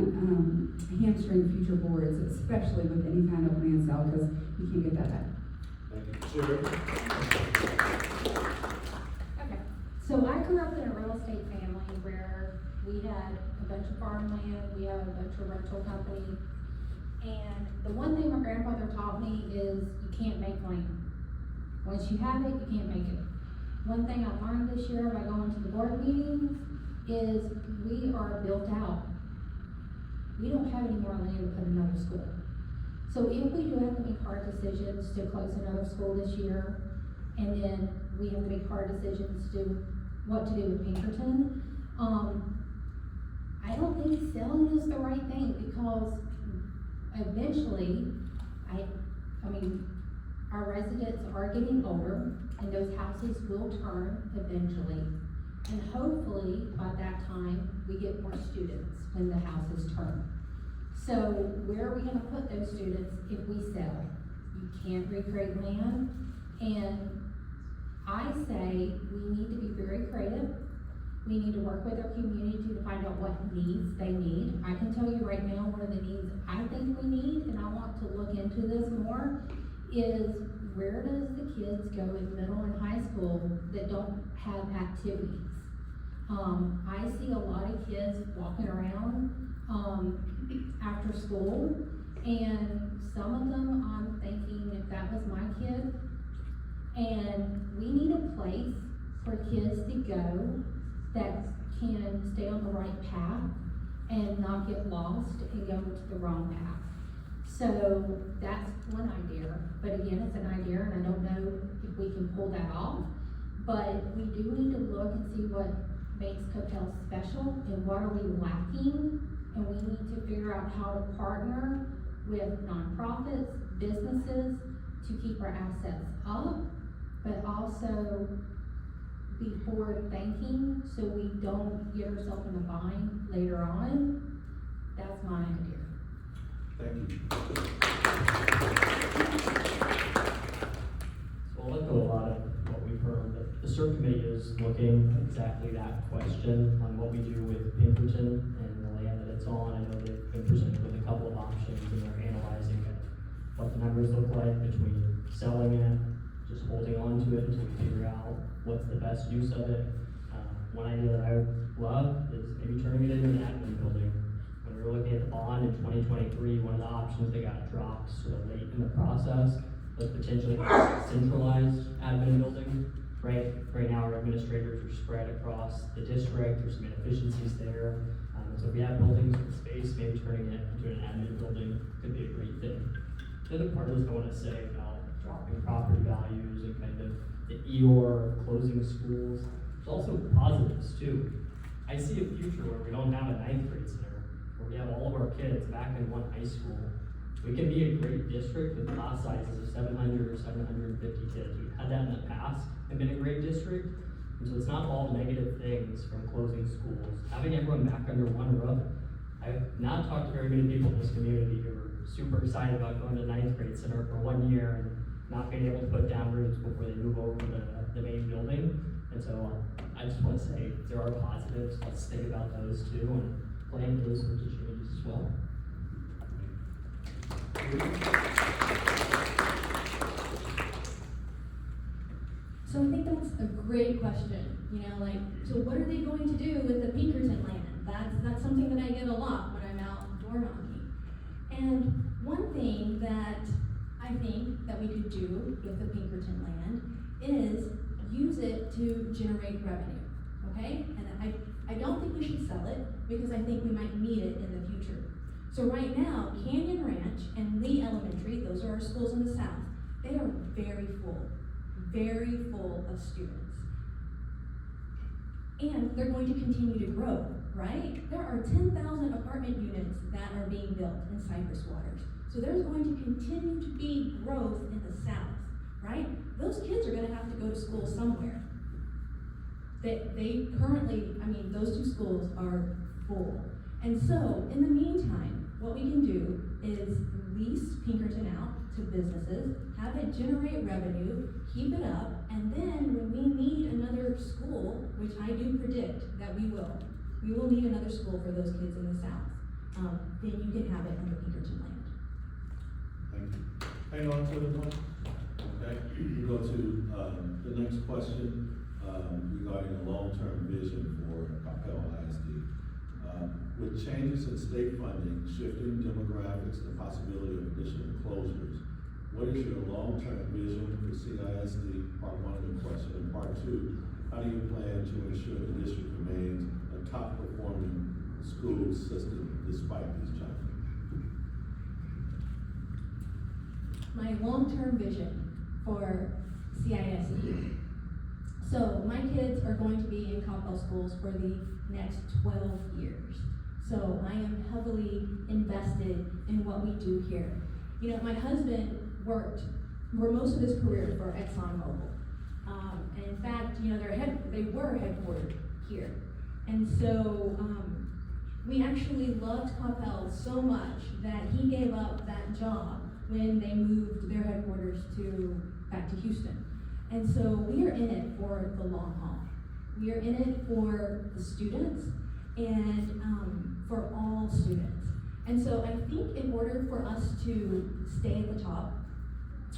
hamstring future boards, especially with any kind of land sale, because you can't get that back. Thank you. Sheri? Okay, so I grew up in a real estate family where we had a bunch of farmland, we had a bunch of rental company, and the one thing my grandfather taught me is you can't make land. Once you have it, you can't make it. One thing I learned this year by going to the board meetings is we are built out. We don't have any more land to put another school. So if we do have to make hard decisions to close another school this year, and then we have to make hard decisions to what to do with Pinkerton, I don't think selling is the right thing, because eventually, our residents are getting older, and those houses will turn eventually. And hopefully, by that time, we get more students when the houses turn. So where are we gonna put those students if we sell? You can't recreate land. And I say we need to be very creative. We need to work with our community to find out what needs they need. I can tell you right now, one of the needs I think we need, and I want to look into this more, is where does the kids go in middle and high school that don't have activities? I see a lot of kids walking around after school, and some of them I'm thinking, if that was my kid, and we need a place for kids to go that can stay on the right path and not get lost and go to the wrong path. So that's one idea, but again, it's an idea and I don't know if we can pull that off. But we do need to look and see what makes Coppell special and what are we lacking, and we need to figure out how to partner with nonprofits, businesses to keep our assets up, but also be forward thinking so we don't get ourselves in a bind later on. That's my idea. Thank you. So I'll echo a lot of what we've heard. The CERT committee is looking at exactly that question on what we do with Pinkerton and the land that it's on. I know they've been presented with a couple of options and they're analyzing what the numbers look like between selling it, just holding on to it until we figure out what's the best use of it. One idea that I would love is maybe turning it into an admin building. When we were looking at the bond in 2023, one of the options that got dropped sort of late in the process was potentially a centralized admin building. Right now our administrators are spread across the district. There's some inefficiencies there. So if we have buildings with space, maybe turning it into an admin building could be a great thing. The other part is I want to say about dropping property values and kind of the EOR closing schools. There's also positives too. I see a future where we don't have a 9th grade center, where we have all of our kids back in one high school. We can be a great district with class sizes of 700 or 750 kids. We've had that in the past and been a great district. And so it's not all negative things from closing schools. Having everyone back under one roof. I've not talked to very many people in this community who are super excited about going to 9th grade center for 1 year and not being able to put down roots before they move over to the main building. And so I just want to say there are positives. Let's think about those too and plan for those sorts of changes as well. So I think that's a great question. So what are they going to do with the Pinkerton land? That's something that I get a lot when I'm out door knocking. And one thing that I think that we could do with the Pinkerton land is use it to generate revenue, okay? And I don't think we should sell it because I think we might need it in the future. So right now, Canyon Ranch and Leigh Elementary, those are our schools in the south, they are very full of students. And they're going to continue to grow, right? There are 10,000 apartment units that are being built in Cypress Waters. So there's going to continue to be growth in the south, right? Those kids are gonna have to go to school somewhere. They currently, those two schools are full. And so, in the meantime, what we can do is lease Pinkerton out to businesses, have it generate revenue, keep it up, and then when we need another school, which I do predict that we will need another school for those kids in the south, then you can have it on the Pinkerton land. Thank you. Hang on to the point. Okay, we go to the next question regarding a long-term vision for Coppell ISD. With changes in state funding, shifting demographics, and the possibility of additional closures, what is your long-term vision for CISD? Part one of the question. And part two, how do you plan to ensure the district remains a top-performing school system despite these challenges? My long-term vision for CISD. So my kids are going to be in Coppell schools for the next 12 years. So I am heavily invested in what we do here. My husband worked for most of his career for ExxonMobil. And in fact, they were headquartered here. And so we actually loved Coppell so much that he gave up that job when they moved their headquarters back to Houston. And so we are in it for the long haul. We are in it for the students and for all students. And so I think in order for us to stay at the top,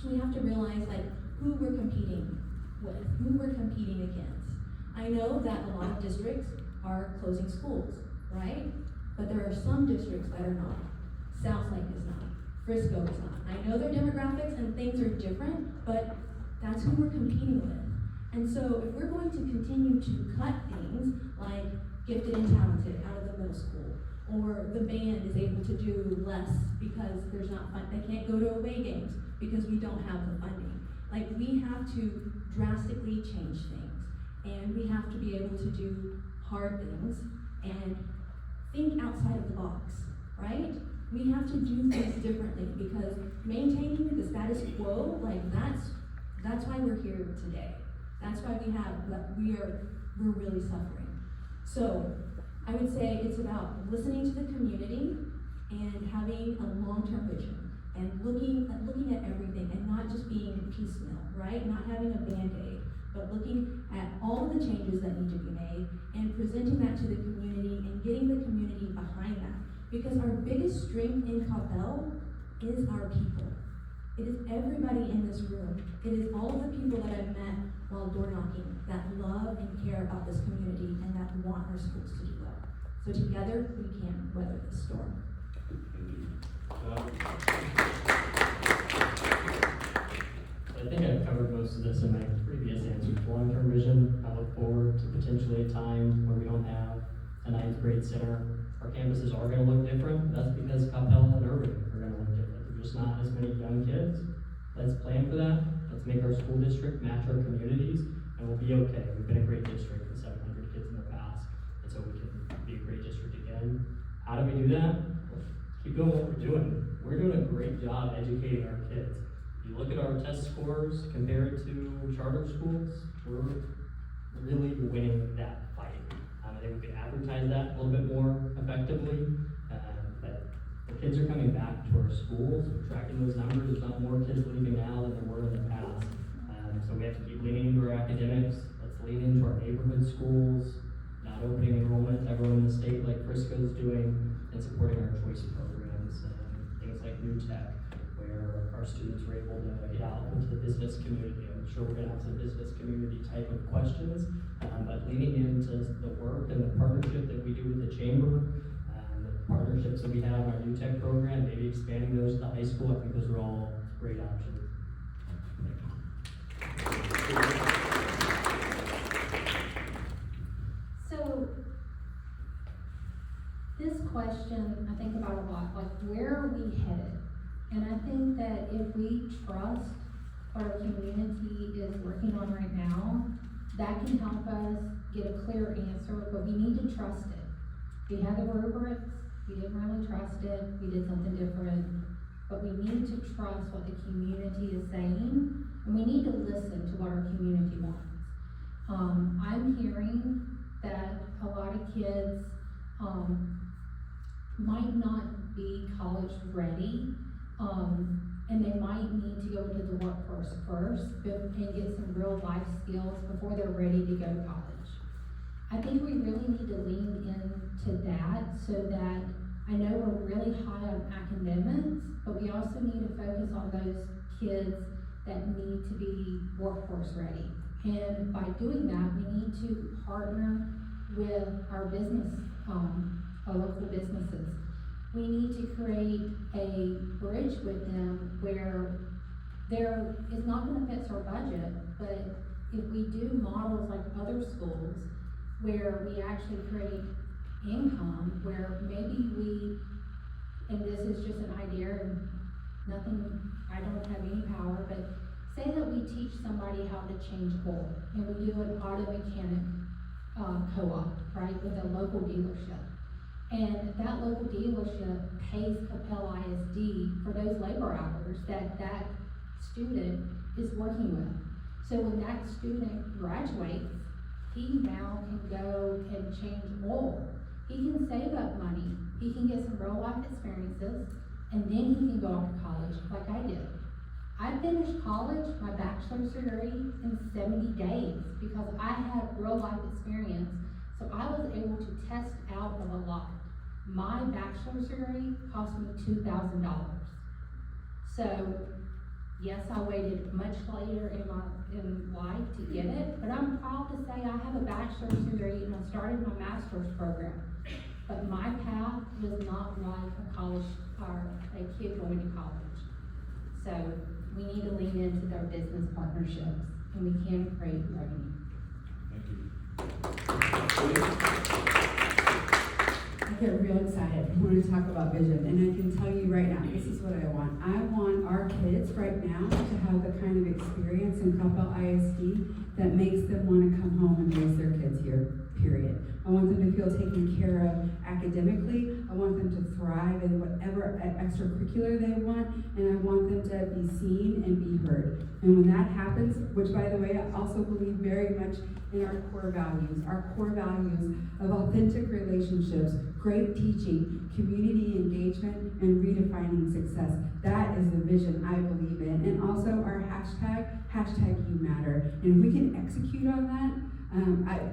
we have to realize who we're competing with, who we're competing against. I know that a lot of districts are closing schools, right? But there are some districts that are not. Southlake is not. Frisco is not. I know their demographics and things are different, but that's who we're competing with. And so if we're going to continue to cut things like gifted and talented out of the middle school, or the band is able to do less because there's not fun, they can't go to away games because we don't have the funding. Like, we have to drastically change things, and we have to be able to do hard things and think outside of the box, right? We have to do things differently, because maintaining the status quo, like, that's why we're here today. That's why we're really suffering. So I would say it's about listening to the community and having a long-term vision and looking at everything and not just being piecemeal, right? Not having a Band-Aid, but looking at all of the changes that need to be made and presenting that to the community and getting the community behind that. Because our biggest strength in Coppell is our people. It is everybody in this room. It is all of the people that I've met while door knocking that love and care about this community and that want our schools to do well. So together, we can weather this storm. I think I've covered most of this in my previous answer. Long-term vision, I look forward to potentially a time where we don't have a ninth grade center. Our campuses are gonna look different. That's because Coppell and Irving are gonna look different. There's just not as many young kids. Let's plan for that. Let's make our school district match our communities, and we'll be okay. We've been a great district with 700 kids in the past, and so we can be a great district again. How do we do that? Well, keep doing what we're doing. We're doing a great job educating our kids. You look at our test scores compared to charter schools, we're really winning that fight. I think we could advertise that a little bit more effectively, but the kids are coming back to our schools. We're tracking those numbers. There's not more kids leaving now than there were in the past. So we have to keep leaning into our academics. Let's lean into our neighborhood schools, not opening enrollment to everyone in the state like Frisco's doing, and supporting our choice programs, things like New Tech, where our students are able to get out into the business community. I'm sure we're gonna have some business community type of questions, but leaning into the work and the partnership that we do with the chamber, the partnerships that we have in our New Tech program, maybe expanding those to the high school, I think those are all great options. So, this question I think about a lot, like, where are we headed? And I think that if we trust what our community is working on right now, that can help us get a clear answer, but we need to trust it. We had the rubrics, we didn't really trust it, we did something different, but we need to trust what the community is saying, and we need to listen to what our community wants. I'm hearing that a lot of kids might not be college ready, and they might need to go into the workforce first and get some real life skills before they're ready to go to college. I think we really need to lean into that, so that I know we're really high on academics, but we also need to focus on those kids that need to be workforce ready. And by doing that, we need to partner with our business, our local businesses. We need to create a bridge with them where there is not gonna fix our budget, but if we do models like other schools where we actually create income, where maybe we, and this is just an idea and nothing, I don't have any power, but say that we teach somebody how to change oil, and we do an auto mechanic co-op, right, with a local dealership. And that local dealership pays Coppell ISD for those labor hours that student is working with. So when that student graduates, he now can go and change oil. He can save up money, he can get some real life experiences, and then he can go off to college like I did. I finished college, my bachelor's degree, in 70 days because I had real life experience, so I was able to test out of a lot. My bachelor's degree cost me $2,000. So, yes, I waited much later in life to get it, but I'm proud to say I have a bachelor's degree and I started my master's program. But my path was not like a college or a kid going to college. So we need to lean into their business partnerships, and we can create revenue. Thank you. I get real excited when I talk about vision, and I can tell you right now, this is what I want. I want our kids right now to have the kind of experience in Coppell ISD that makes them want to come home and raise their kids here, period. I want them to feel taken care of academically. I want them to thrive in whatever extracurricular they want, and I want them to be seen and be heard. And when that happens, which by the way, I also believe very much in our core values of authentic relationships, great teaching, community engagement, and redefining success. That is the vision I believe in. And also our hashtag you matter. And if we can execute on that,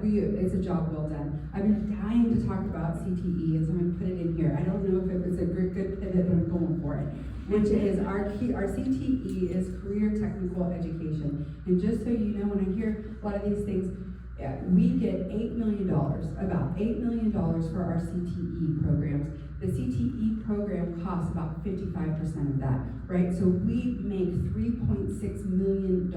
it's a job well done. I've been dying to talk about CTE, and so I'm going to put it in here. I don't know if it was a good pivot, but I'm going for it. Which is our CTE is Career Technical Education. And just so you know, when I hear a lot of these things, we get $8 million, about $8 million for our CTE programs. The CTE program costs about 55% of that, right? So we make $3.6 million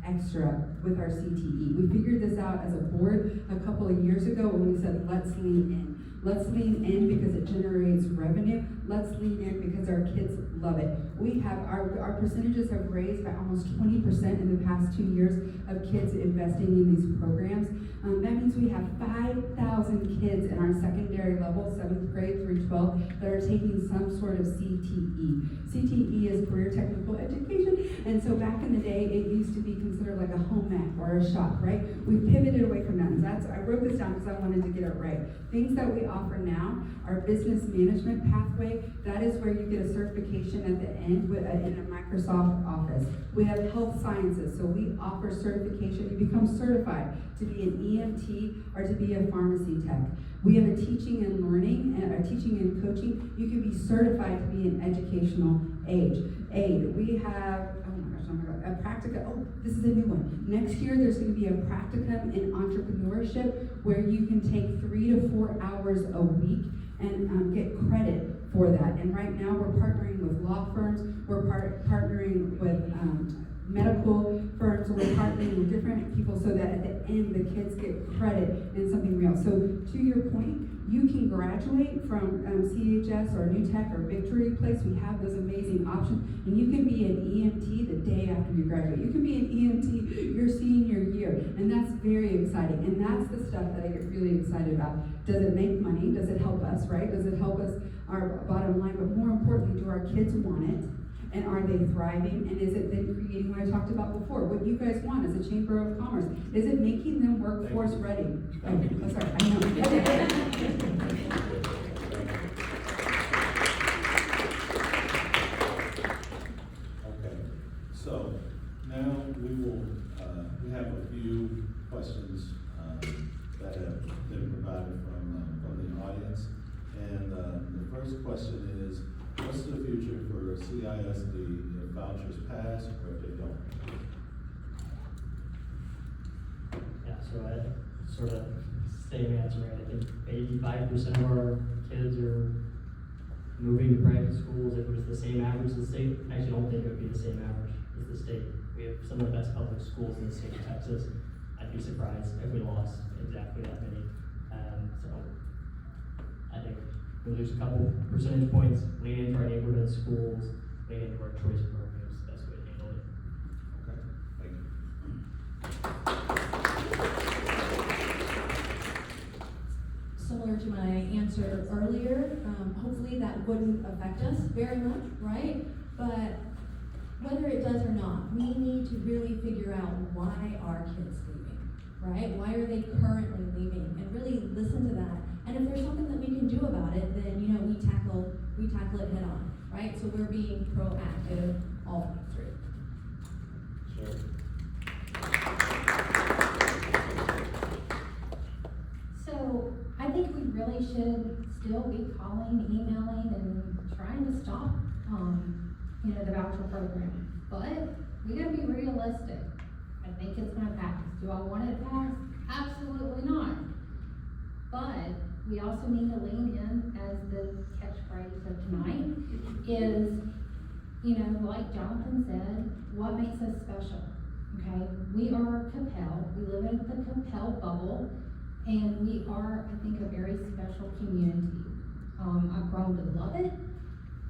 extra with our CTE. We figured this out as a board a couple of years ago when we said, let's lean in. Let's lean in because it generates revenue. Let's lean in because our kids love it. We have, our percentages have raised by almost 20% in the past 2 years of kids investing in these programs. That means we have 5,000 kids in our secondary level, 7th grade through 12th, that are taking some sort of CTE. CTE is Career Technical Education, and so back in the day, it used to be considered like a home ec or a shop, right? We pivoted away from that. I wrote this down because I wanted to get it right. Things that we offer now are business management pathway. That is where you get a certification at the end in a Microsoft Office. We have health sciences, so we offer certification. You become certified to be an EMT or to be a pharmacy tech. We have a teaching and learning, a teaching and coaching. You can be certified to be an educational aid. We have, a practicum. Oh, this is a new one. Next year, there's going to be a practicum in entrepreneurship where you can take 3 to 4 hours a week and get credit for that. And right now, we're partnering with law firms. We're partnering with medical firms. We're partnering with different people so that at the end, the kids get credit in something real. So to your point, you can graduate from CHS or New Tech or Victory Place. We have those amazing options. And you can be an EMT the day after you graduate. You can be an EMT your senior year. And that's very exciting. And that's the stuff that I get really excited about. Does it make money? Does it help us, right? Does it help us, our bottom line? But more importantly, do our kids want it? And are they thriving? And is it then creating what I talked about before? What you guys want as a Chamber of Commerce? Is it making them workforce ready? Oh, sorry, I know. Okay, so now we have a few questions that have been provided from the audience. And the first question is, what's the future for CISD if vouchers pass or if they don't? Yeah, so I sort of same answer, right? I think 85% of our kids are moving to private schools. If it was the same average as the state, I actually don't think it would be the same average as the state. We have some of the best public schools in the state of Texas. I'd be surprised if we lost exactly that many. So I think we lose a couple percentage points, lean into our neighborhood schools, lean into our choice programs, the best way to handle it. Okay, thank you. Similar to my answer earlier, hopefully that wouldn't affect us very much, right? But whether it does or not, we need to really figure out why are kids leaving, right? Why are they currently leaving? And really listen to that. And if there's something that we can do about it, then we tackle it head on, right? So we're being proactive all the way through. Sure. So I think we really should still be calling, emailing, and trying to stop, the voucher program. But we gotta be realistic. I think it's gonna pass. Do I want it to pass? Absolutely not. But we also need to lean in, as the catchphrase of tonight is, like Jonathan said, what makes us special? Okay, we are Coppell, we live in the Coppell bubble, and we are, I think, a very special community. I've grown to love it,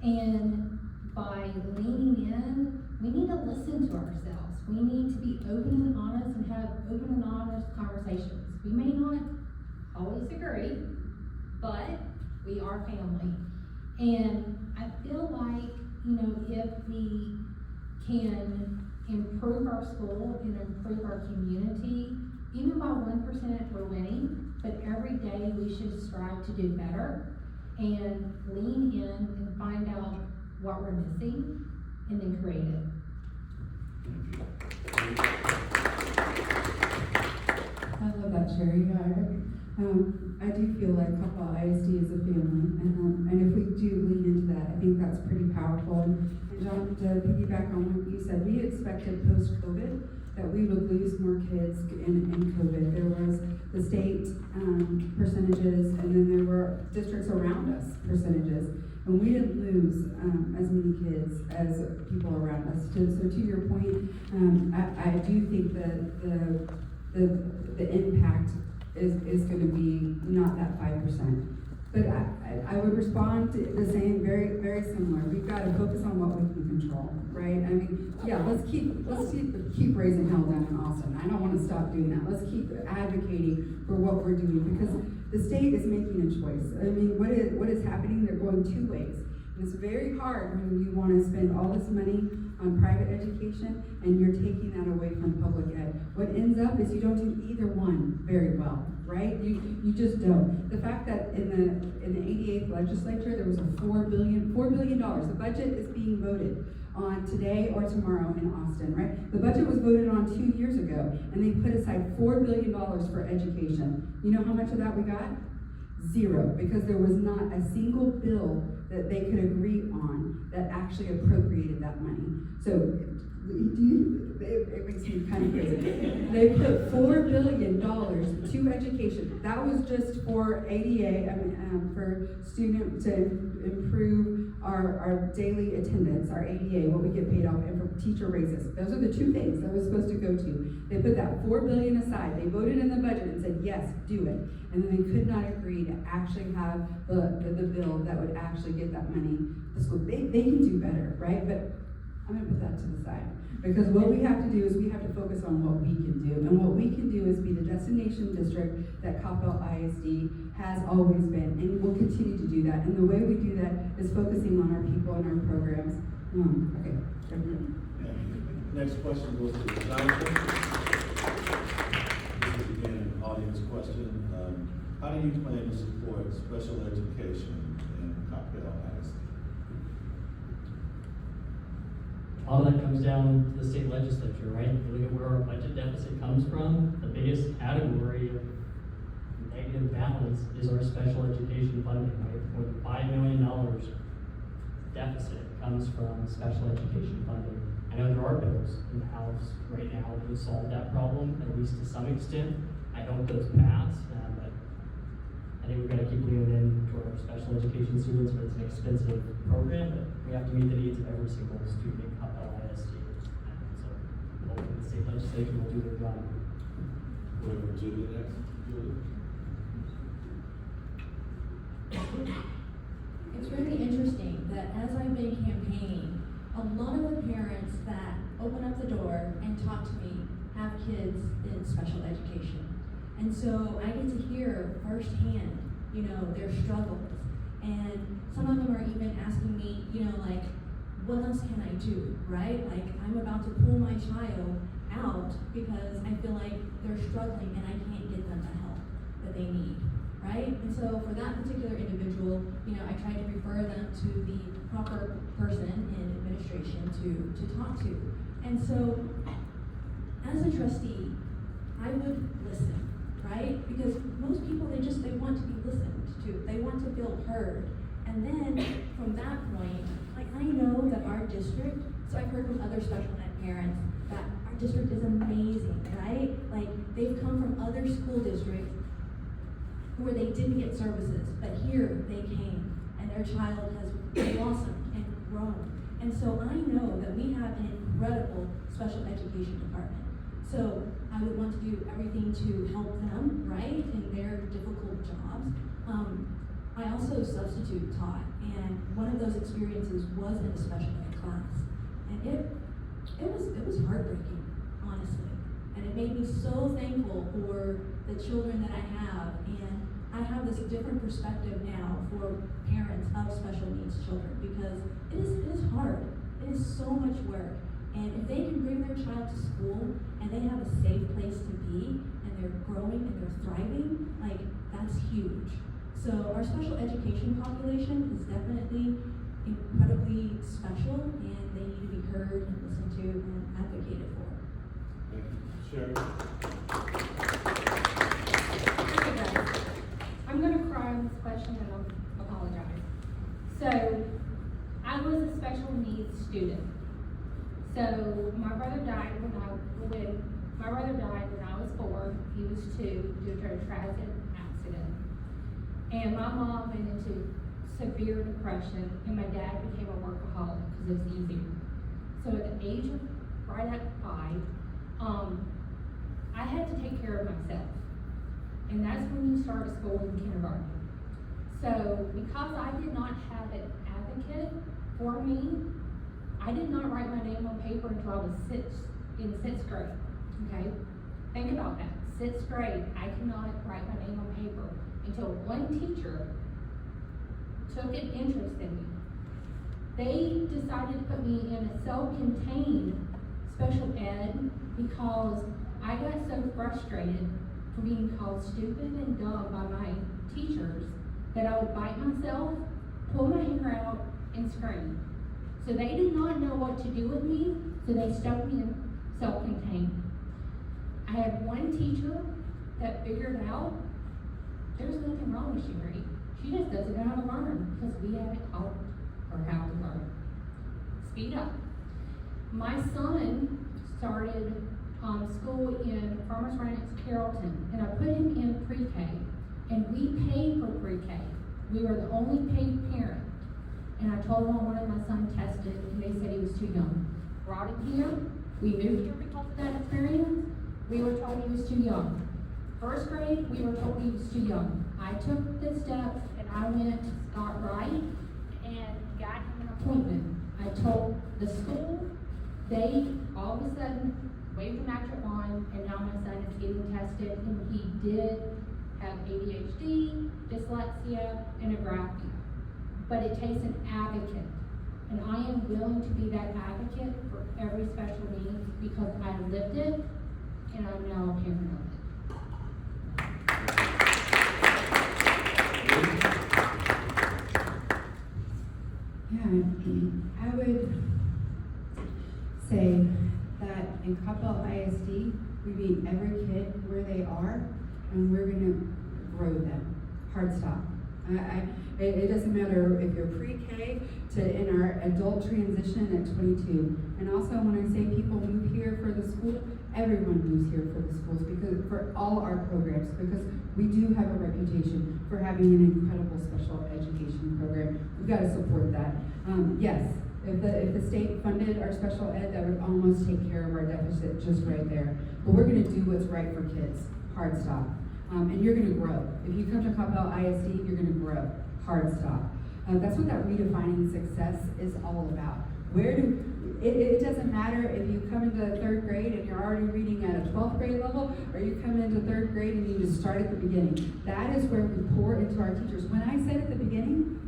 and by leaning in, we need to listen to ourselves. We need to be open and honest and have open and honest conversations. We may not always agree, but we are family. And I feel like, if we can improve our school and improve our community, even by 1%, we're winning, but every day we should strive to do better and lean in and find out what we're missing and then create it. I love that, Sheri. I do feel like Coppell ISD is a family, and if we do lean into that, I think that's pretty powerful. And John, to piggyback on what you said, we expected post-COVID that we would lose more kids in COVID. There was the state percentages, and then there were districts around us percentages, and we didn't lose as many kids as people around us. So to your point, I do think that the impact is going to be not that 5%. But I would respond to the same, very, very similar. We've got to focus on what we can control, right? I mean, yeah, let's keep raising hell down in Austin. I don't want to stop doing that. Let's keep advocating for what we're doing, because the state is making a choice. I mean, what is happening? They're going two ways. And it's very hard when you want to spend all this money on private education and you're taking that away from public ed. What ends up is you don't do either one very well, right? You just don't. The fact that in the 88th legislature there was a $4 billion. The budget is being voted on today or tomorrow in Austin, right? The budget was voted on 2 years ago, and they put aside $4 billion for education. You know how much of that we got? Zero, because there was not a single bill that they could agree on that actually appropriated that money. So, it makes me kind of crazy. They put $4 billion to education. That was just for ADA, for students to improve our daily attendance, our ADA, what we get paid off, and for teacher raises. Those are the two things that was supposed to go to. They put that $4 billion aside. They voted in the budget and said, yes, do it. And then they could not agree to actually have the bill that would actually get that money to school. They can do better, right? But I'm going to put that to the side. Because what we have to do is we have to focus on what we can do. And what we can do is be the destination district that Coppell ISD has always been. And we'll continue to do that. And the way we do that is focusing on our people and our programs. Okay. Next question goes to Jonathan. This is again an audience question. How do you plan to support special education in Coppell ISD? All that comes down to the state legislature, right? If you look at where our budget deficit comes from, the biggest category of negative balance is our special education funding, right? With $5 million deficit comes from special education funding. I know there are bills in the House right now to solve that problem, at least to some extent. I hope those pass, but I think we've got to keep leaning in toward our special education students, but it's an expensive program, but we have to meet the needs of every single student in Coppell ISD. So hopefully the state legislature will do their job. Whoever Julie next. Julie. It's really interesting that as I've been campaigning, a lot of the parents that open up the door and talk to me have kids in special education. And so I get to hear firsthand, their struggles. And some of them are even asking me, like, what else can I do, right? Like, I'm about to pull my child out because I feel like they're struggling and I can't get them the help that they need, right? And so for that particular individual, I try to refer them to the proper person in administration to talk to. And so, as a trustee, I would listen, right? Because most people, they want to be listened to. They want to feel heard. And then, from that point, I know that our district, so I've heard from other special ed parents that our district is amazing, right? They've come from other school districts where they didn't get services, but here they came, and their child has blossomed and grown. And so I know that we have an incredible special education department. So I would want to do everything to help them, right, in their difficult jobs. I also substitute taught, and one of those experiences was in a special ed class. And it was heartbreaking, honestly. And it made me so thankful for the children that I have, and I have this different perspective now for parents of special needs children, because it is hard. It is so much work. And if they can bring their child to school and they have a safe place to be, and they're growing and they're thriving, like, that's huge. So our special education population is definitely incredibly special, and they need to be heard and listened to and advocated for. Thank you. Sheri? Okay, guys. I'm gonna cry on this question and I'll apologize. So, I was a special needs student. So, my brother died when I was 4. He was 2 due to a tragic accident. And my mom went into severe depression, and my dad became a workaholic because it was easier. So at the age of right at 5, I had to take care of myself. And that's when you start school in kindergarten. So because I did not have an advocate for me, I did not write my name on paper until I was in 6th grade, okay? Think about that, 6th grade, I could not write my name on paper until one teacher took an interest in me. They decided to put me in a self-contained special ed because I got so frustrated for being called stupid and dumb by my teachers that I would bite myself, pull my hair out, and scream. So they did not know what to do with me, so they stuck me in self-contained. I had one teacher that figured out there's nothing wrong with Sheri. She just doesn't know how to learn because we haven't taught her how to learn. Speed up. My son started school in Farmers Ranch, Carrollton, and I put him in pre-K, and we paid for pre-K. We were the only paid parent. And I told him I wanted my son tested, and they said he was too young. Brought him here. We moved here because of that experience. We were told he was too young. 1st grade, we were told he was too young. I took the steps, and I went to Scott Wright and got him an appointment. I told the school, they all of a sudden waved the magic wand, and now my son is getting tested, and he did have ADHD, dyslexia, and agoraphobia. But it takes an advocate, and I am willing to be that advocate for every special needs because I lived it, and I'm now a parent of it. Yeah, I would say that in Coppell ISD, we meet every kid where they are, and we're gonna grow them. Hard stop. It doesn't matter if you're pre-K to in our adult transition at 22. And also when I say people move here for the school, everyone moves here for the schools because for all our programs, because we do have a reputation for having an incredible special education program. We've got to support that. Yes, if the state funded our special ed, that would almost take care of our deficit just right there. But we're going to do what's right for kids. Hard stop. And you're going to grow. If you come to Coppell ISD, you're going to grow. Hard stop. That's what that redefining success is all about. It doesn't matter if you come into 3rd grade and you're already reading at a 12th grade level, or you come into 3rd grade and you just start at the beginning. That is where we pour into our teachers. When I said at the beginning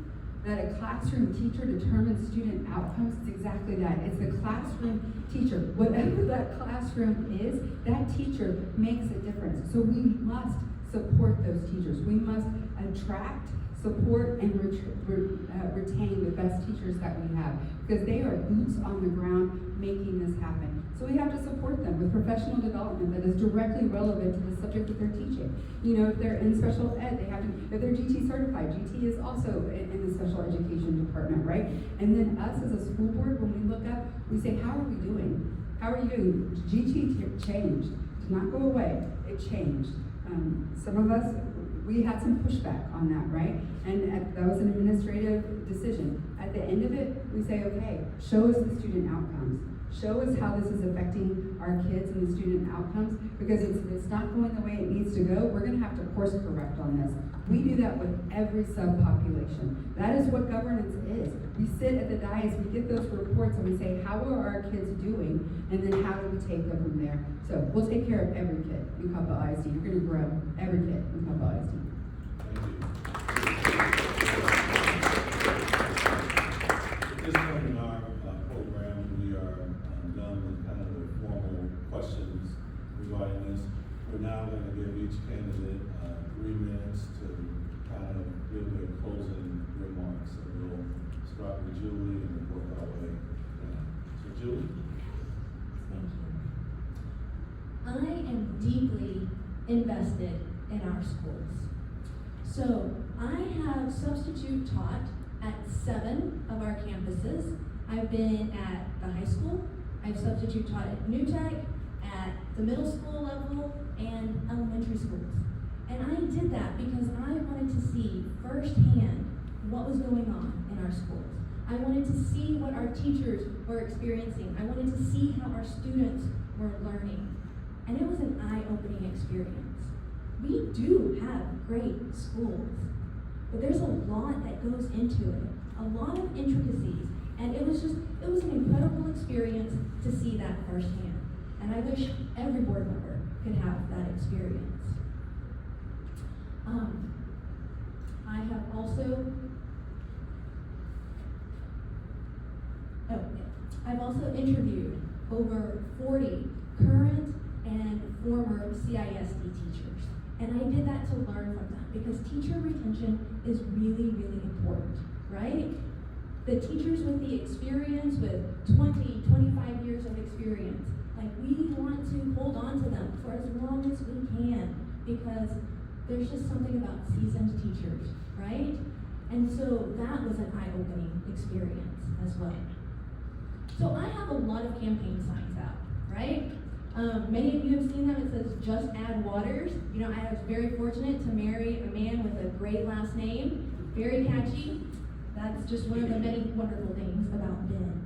that a classroom teacher determines student outcomes, it's exactly that. It's the classroom teacher. Whatever that classroom is, that teacher makes a difference. So we must support those teachers. We must attract, support, and retain the best teachers that we have, because they are boots on the ground making this happen. So we have to support them with professional development that is directly relevant to the subject that they're teaching. You know, if they're in special ed, they have to, if they're GT certified, GT is also in the special education department, right? And then us as a school board, when we look up, we say, how are we doing? How are you doing? GT changed, did not go away, it changed. Some of us, we had some pushback on that, right? And that was an administrative decision. At the end of it, we say, okay, show us the student outcomes. Show us how this is affecting our kids and the student outcomes, because it's not going the way it needs to go. We're gonna have to course correct on this. We do that with every subpopulation. That is what governance is. We sit at the dais, we get those reports, and we say, how are our kids doing? And then how do we take them from there? So we'll take care of every kid in Coppell ISD. You're gonna grow every kid in Coppell ISD. At this point in our program, we are done with kind of the formal questions regarding this. We're now going to give each candidate 3 minutes to kind of give their closing remarks. And we'll start with Julie and work our way down. So Julie? I am deeply invested in our schools. So I have substitute taught at 7 of our campuses. I've been at the high school, I've substitute taught at New Tech, at the middle school level, and elementary schools. And I did that because I wanted to see firsthand what was going on in our schools. I wanted to see what our teachers were experiencing. I wanted to see how our students were learning. And it was an eye-opening experience. We do have great schools, but there's a lot that goes into it, a lot of intricacies, and it was an incredible experience to see that firsthand. And I wish every board member could have that experience. I've also interviewed over 40 current and former CISD teachers. And I did that to learn from them, because teacher retention is really, really important, right? The teachers with the experience, with 20, 25 years of experience, like, we want to hold on to them for as long as we can, because there's just something about seasoned teachers, right? And so that was an eye-opening experience as well. So I have a lot of campaign signs out, right? Many of you have seen them. It says, "Just add waters." You know, I was very fortunate to marry a man with a great last name, very catchy. That's just one of the many wonderful things about Ben.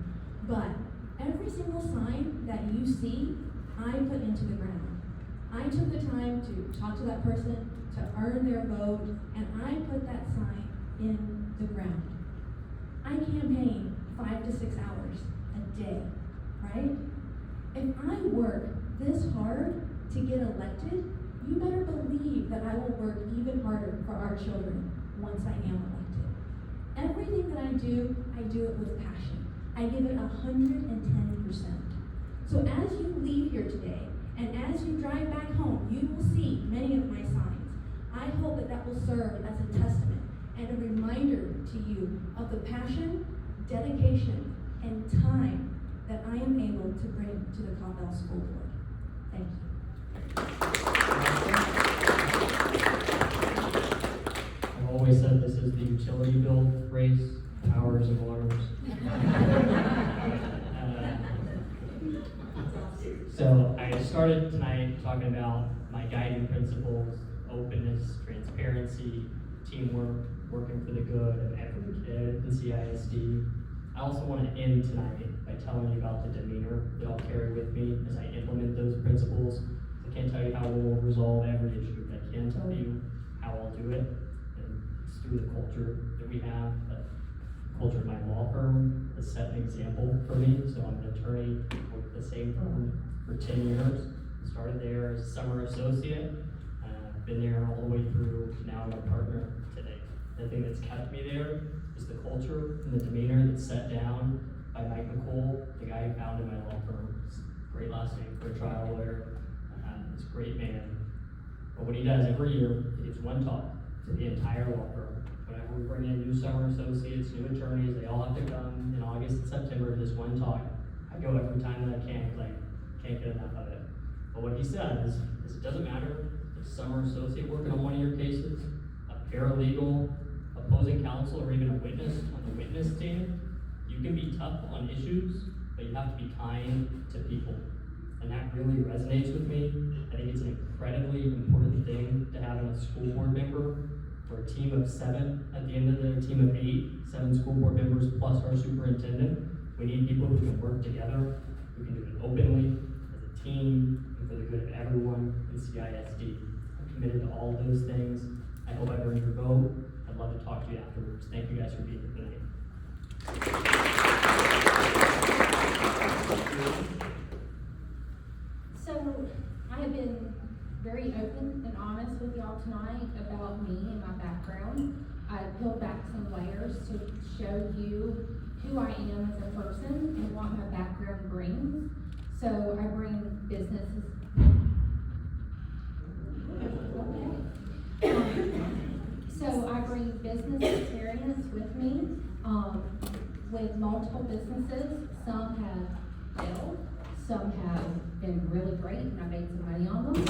But every single sign that you see, I put into the ground. I took the time to talk to that person, to earn their vote, and I put that sign in the ground. I campaign 5 to 6 hours a day, right? If I work this hard to get elected, you better believe that I will work even harder for our children once I am elected. Everything that I do it with passion. I give it 110%. So as you leave here today, and as you drive back home, you will see many of my signs. I hope that that will serve as a testament and a reminder to you of the passion, dedication, and time that I am able to bring to the Coppell School Board. Thank you. I've always said this is the utility bill race, hours and alarms. So I started tonight talking about my guiding principles: openness, transparency, teamwork, working for the good of every kid in CISD. I also want to end tonight by telling you about the demeanor that I'll carry with me as I implement those principles. I can't tell you how we'll resolve every issue, but I can tell you how I'll do it. And it's through the culture that we have. The culture of my law firm has set an example for me. So I'm an attorney, worked at the same firm for 10 years. Started there as a summer associate. Been there all the way through. Now I'm a partner today. The thing that's kept me there is the culture and the demeanor that's set down by Mike McCool, the guy who founded my law firm. Great last name for a trial lawyer. He's a great man. But what he does every year, he gives one talk to the entire law firm. Whenever we bring in new summer associates, new attorneys, they all have to come in August and September to this one talk. I go every time that I can, because I can't get enough of it. But what he says is, it doesn't matter if summer associate working on one of your cases, a paralegal, opposing counsel, or even a witness on the witness team. You can be tough on issues, but you have to be kind to people. And that really resonates with me. I think it's an incredibly important thing to have in a school board member. We're a team of 7 at the end of the team of 8, 7 school board members plus our superintendent. We need people who can work together. We can do it openly, as a team, and for the good of everyone in CISD. I'm committed to all of those things. I hope I've earned your vote. I'd love to talk to you afterwards. Thank you guys for being here tonight. So, I have been very open and honest with y'all tonight about me and my background. I peeled back some layers to show you who I am as a person and what my background brings. So, I bring businesses. So I bring business experience with me, with multiple businesses. Some have failed, some have been really great, and I made some money on them.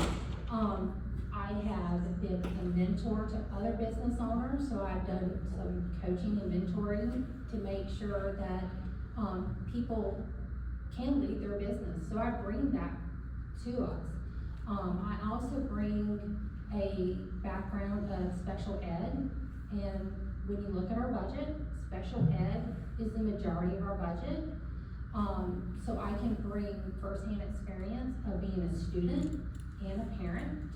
I have been a mentor to other business owners, so I've done some coaching and mentoring to make sure that people can lead their business. So I bring that to us. I also bring a background of special ed, and when you look at our budget, special ed is the majority of our budget. So I can bring firsthand experience of being a student and a parent.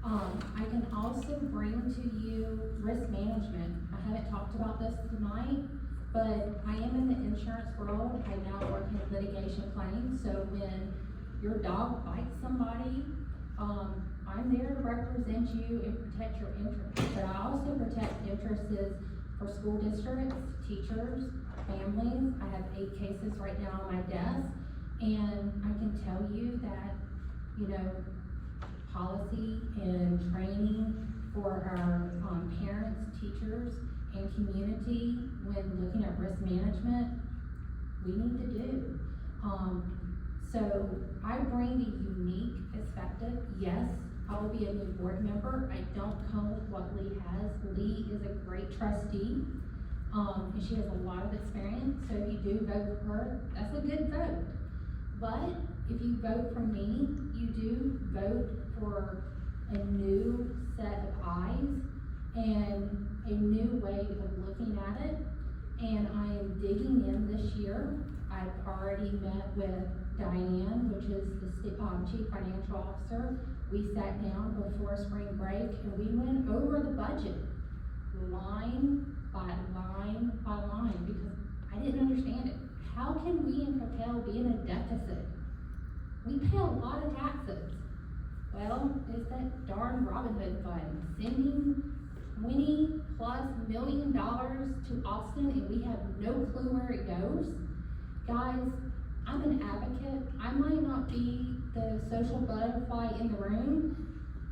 I can also bring to you risk management. I haven't talked about this tonight, but I am in the insurance world. I now work in litigation claims, so when your dog bites somebody, I'm there to represent you and protect your interests, but I also protect interests for school districts, teachers, families. I have 8 cases right now on my desk, and I can tell you that, policy and training for our parents, teachers, and community when looking at risk management, we need to do. So I bring a unique perspective. Yes, I will be a new board member. I don't come with what Leigh has. Leigh is a great trustee, and she has a lot of experience. So if you do vote for her, that's a good vote. But if you vote for me, you do vote for a new set of eyes and a new way of looking at it. And I am digging in this year. I've already met with Diane, which is the Chief Financial Officer. We sat down before spring break and we went over the budget, line by line by line, because I didn't understand it. How can we in Coppell be in a deficit? We pay a lot of taxes. Well, it's that darn Robin Hood fund, sending $20+ million to Austin and we have no clue where it goes. Guys, I'm an advocate. I might not be the social butterfly in the room,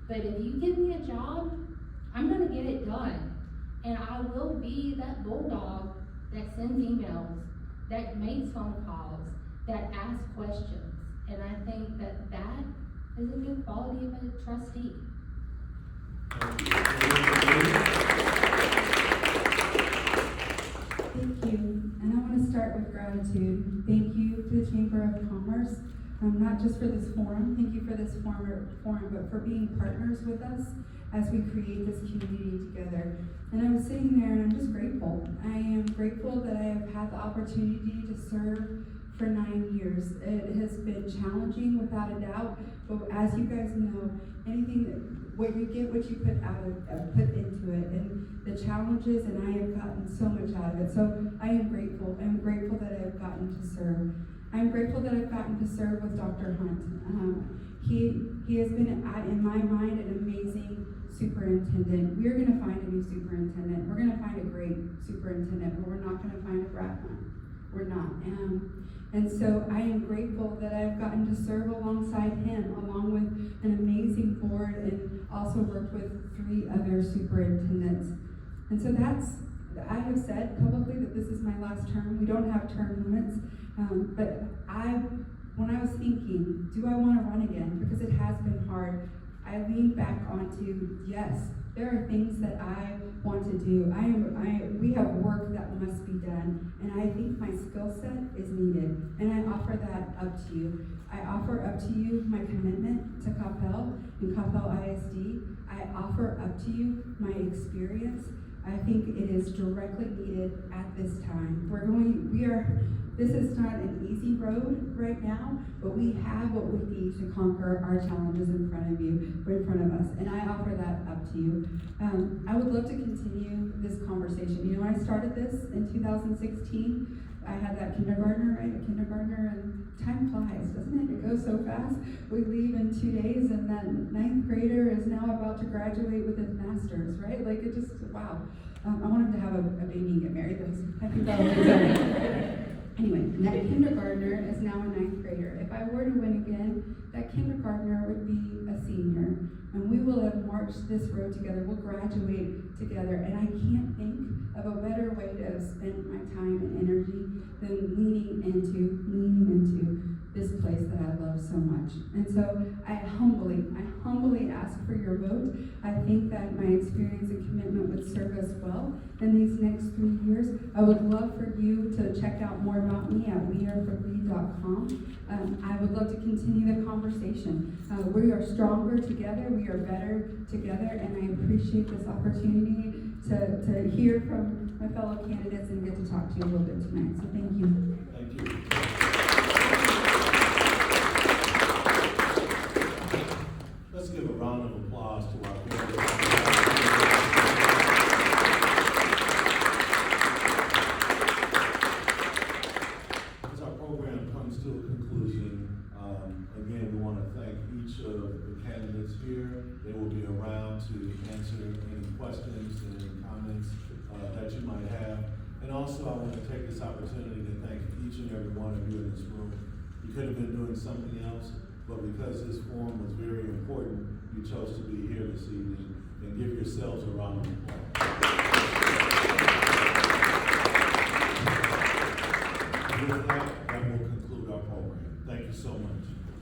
but if you give me a job, I'm gonna get it done. And I will be that bulldog that sends emails, that makes phone calls, that asks questions. And I think that that is a good quality of a trustee. Thank you, and I want to start with gratitude. Thank you to the Chamber of Commerce, not just for this forum, thank you for this forum, but for being partners with us as we create this community together. And I was sitting there and I'm just grateful. I am grateful that I have had the opportunity to serve for 9 years. It has been challenging without a doubt, but as you guys know, what you get, what you put into it, and the challenges, and I have gotten so much out of it. So I am grateful. I'm grateful that I've gotten to serve. I'm grateful that I've gotten to serve with Dr. Hunt. He has been, in my mind, an amazing superintendent. We're going to find a new superintendent. We're going to find a great superintendent, but we're not going to find a brat one. We're not. And so I am grateful that I've gotten to serve alongside him, along with an amazing board, and also worked with 3 other superintendents. And so I have said publicly that this is my last term. We don't have term limits, but when I was thinking, do I want to run again? Because it has been hard. I leaned back onto, yes, there are things that I want to do. We have work that must be done, and I think my skill set is needed, and I offer that up to you. I offer up to you my commitment to Coppell and Coppell ISD. I offer up to you my experience. I think it is directly needed at this time. This is not an easy road right now, but we have what we need to conquer our challenges in front of us, and I offer that up to you. I would love to continue this conversation. You know, when I started this in 2016, I had that kindergartner, and time flies, doesn't it? It goes so fast. We leave in 2 days, and that 9th grader is now about to graduate with his master's, right? Like, it just, wow. I want him to have a baby and get married. I think that would be exciting. Anyway, that kindergartner is now a 9th grader. If I were to win again, that kindergartner would be a senior, and we will have marched this road together. We'll graduate together, and I can't think of a better way to have spent my time and energy than leaning into this place that I love so much. And so I humbly ask for your vote. I think that my experience and commitment would serve us well in these next 3 years. I would love for you to check out more about me at weareforleigh.com. I would love to continue the conversation. We are stronger together, we are better together, and I appreciate this opportunity to hear from my fellow candidates and get to talk to you a little bit tonight. So thank you. Thank you. Let's give a round of applause to our candidates. As our program comes to a conclusion, again, we want to thank each of the candidates here. They will be around to answer any questions and any comments that you might have. And also, I want to take this opportunity to thank each and every one of you in this room. You could have been doing something else, but because this forum was very important, you chose to be here this evening, and give yourselves a round of applause. With that will conclude our program. Thank you so much.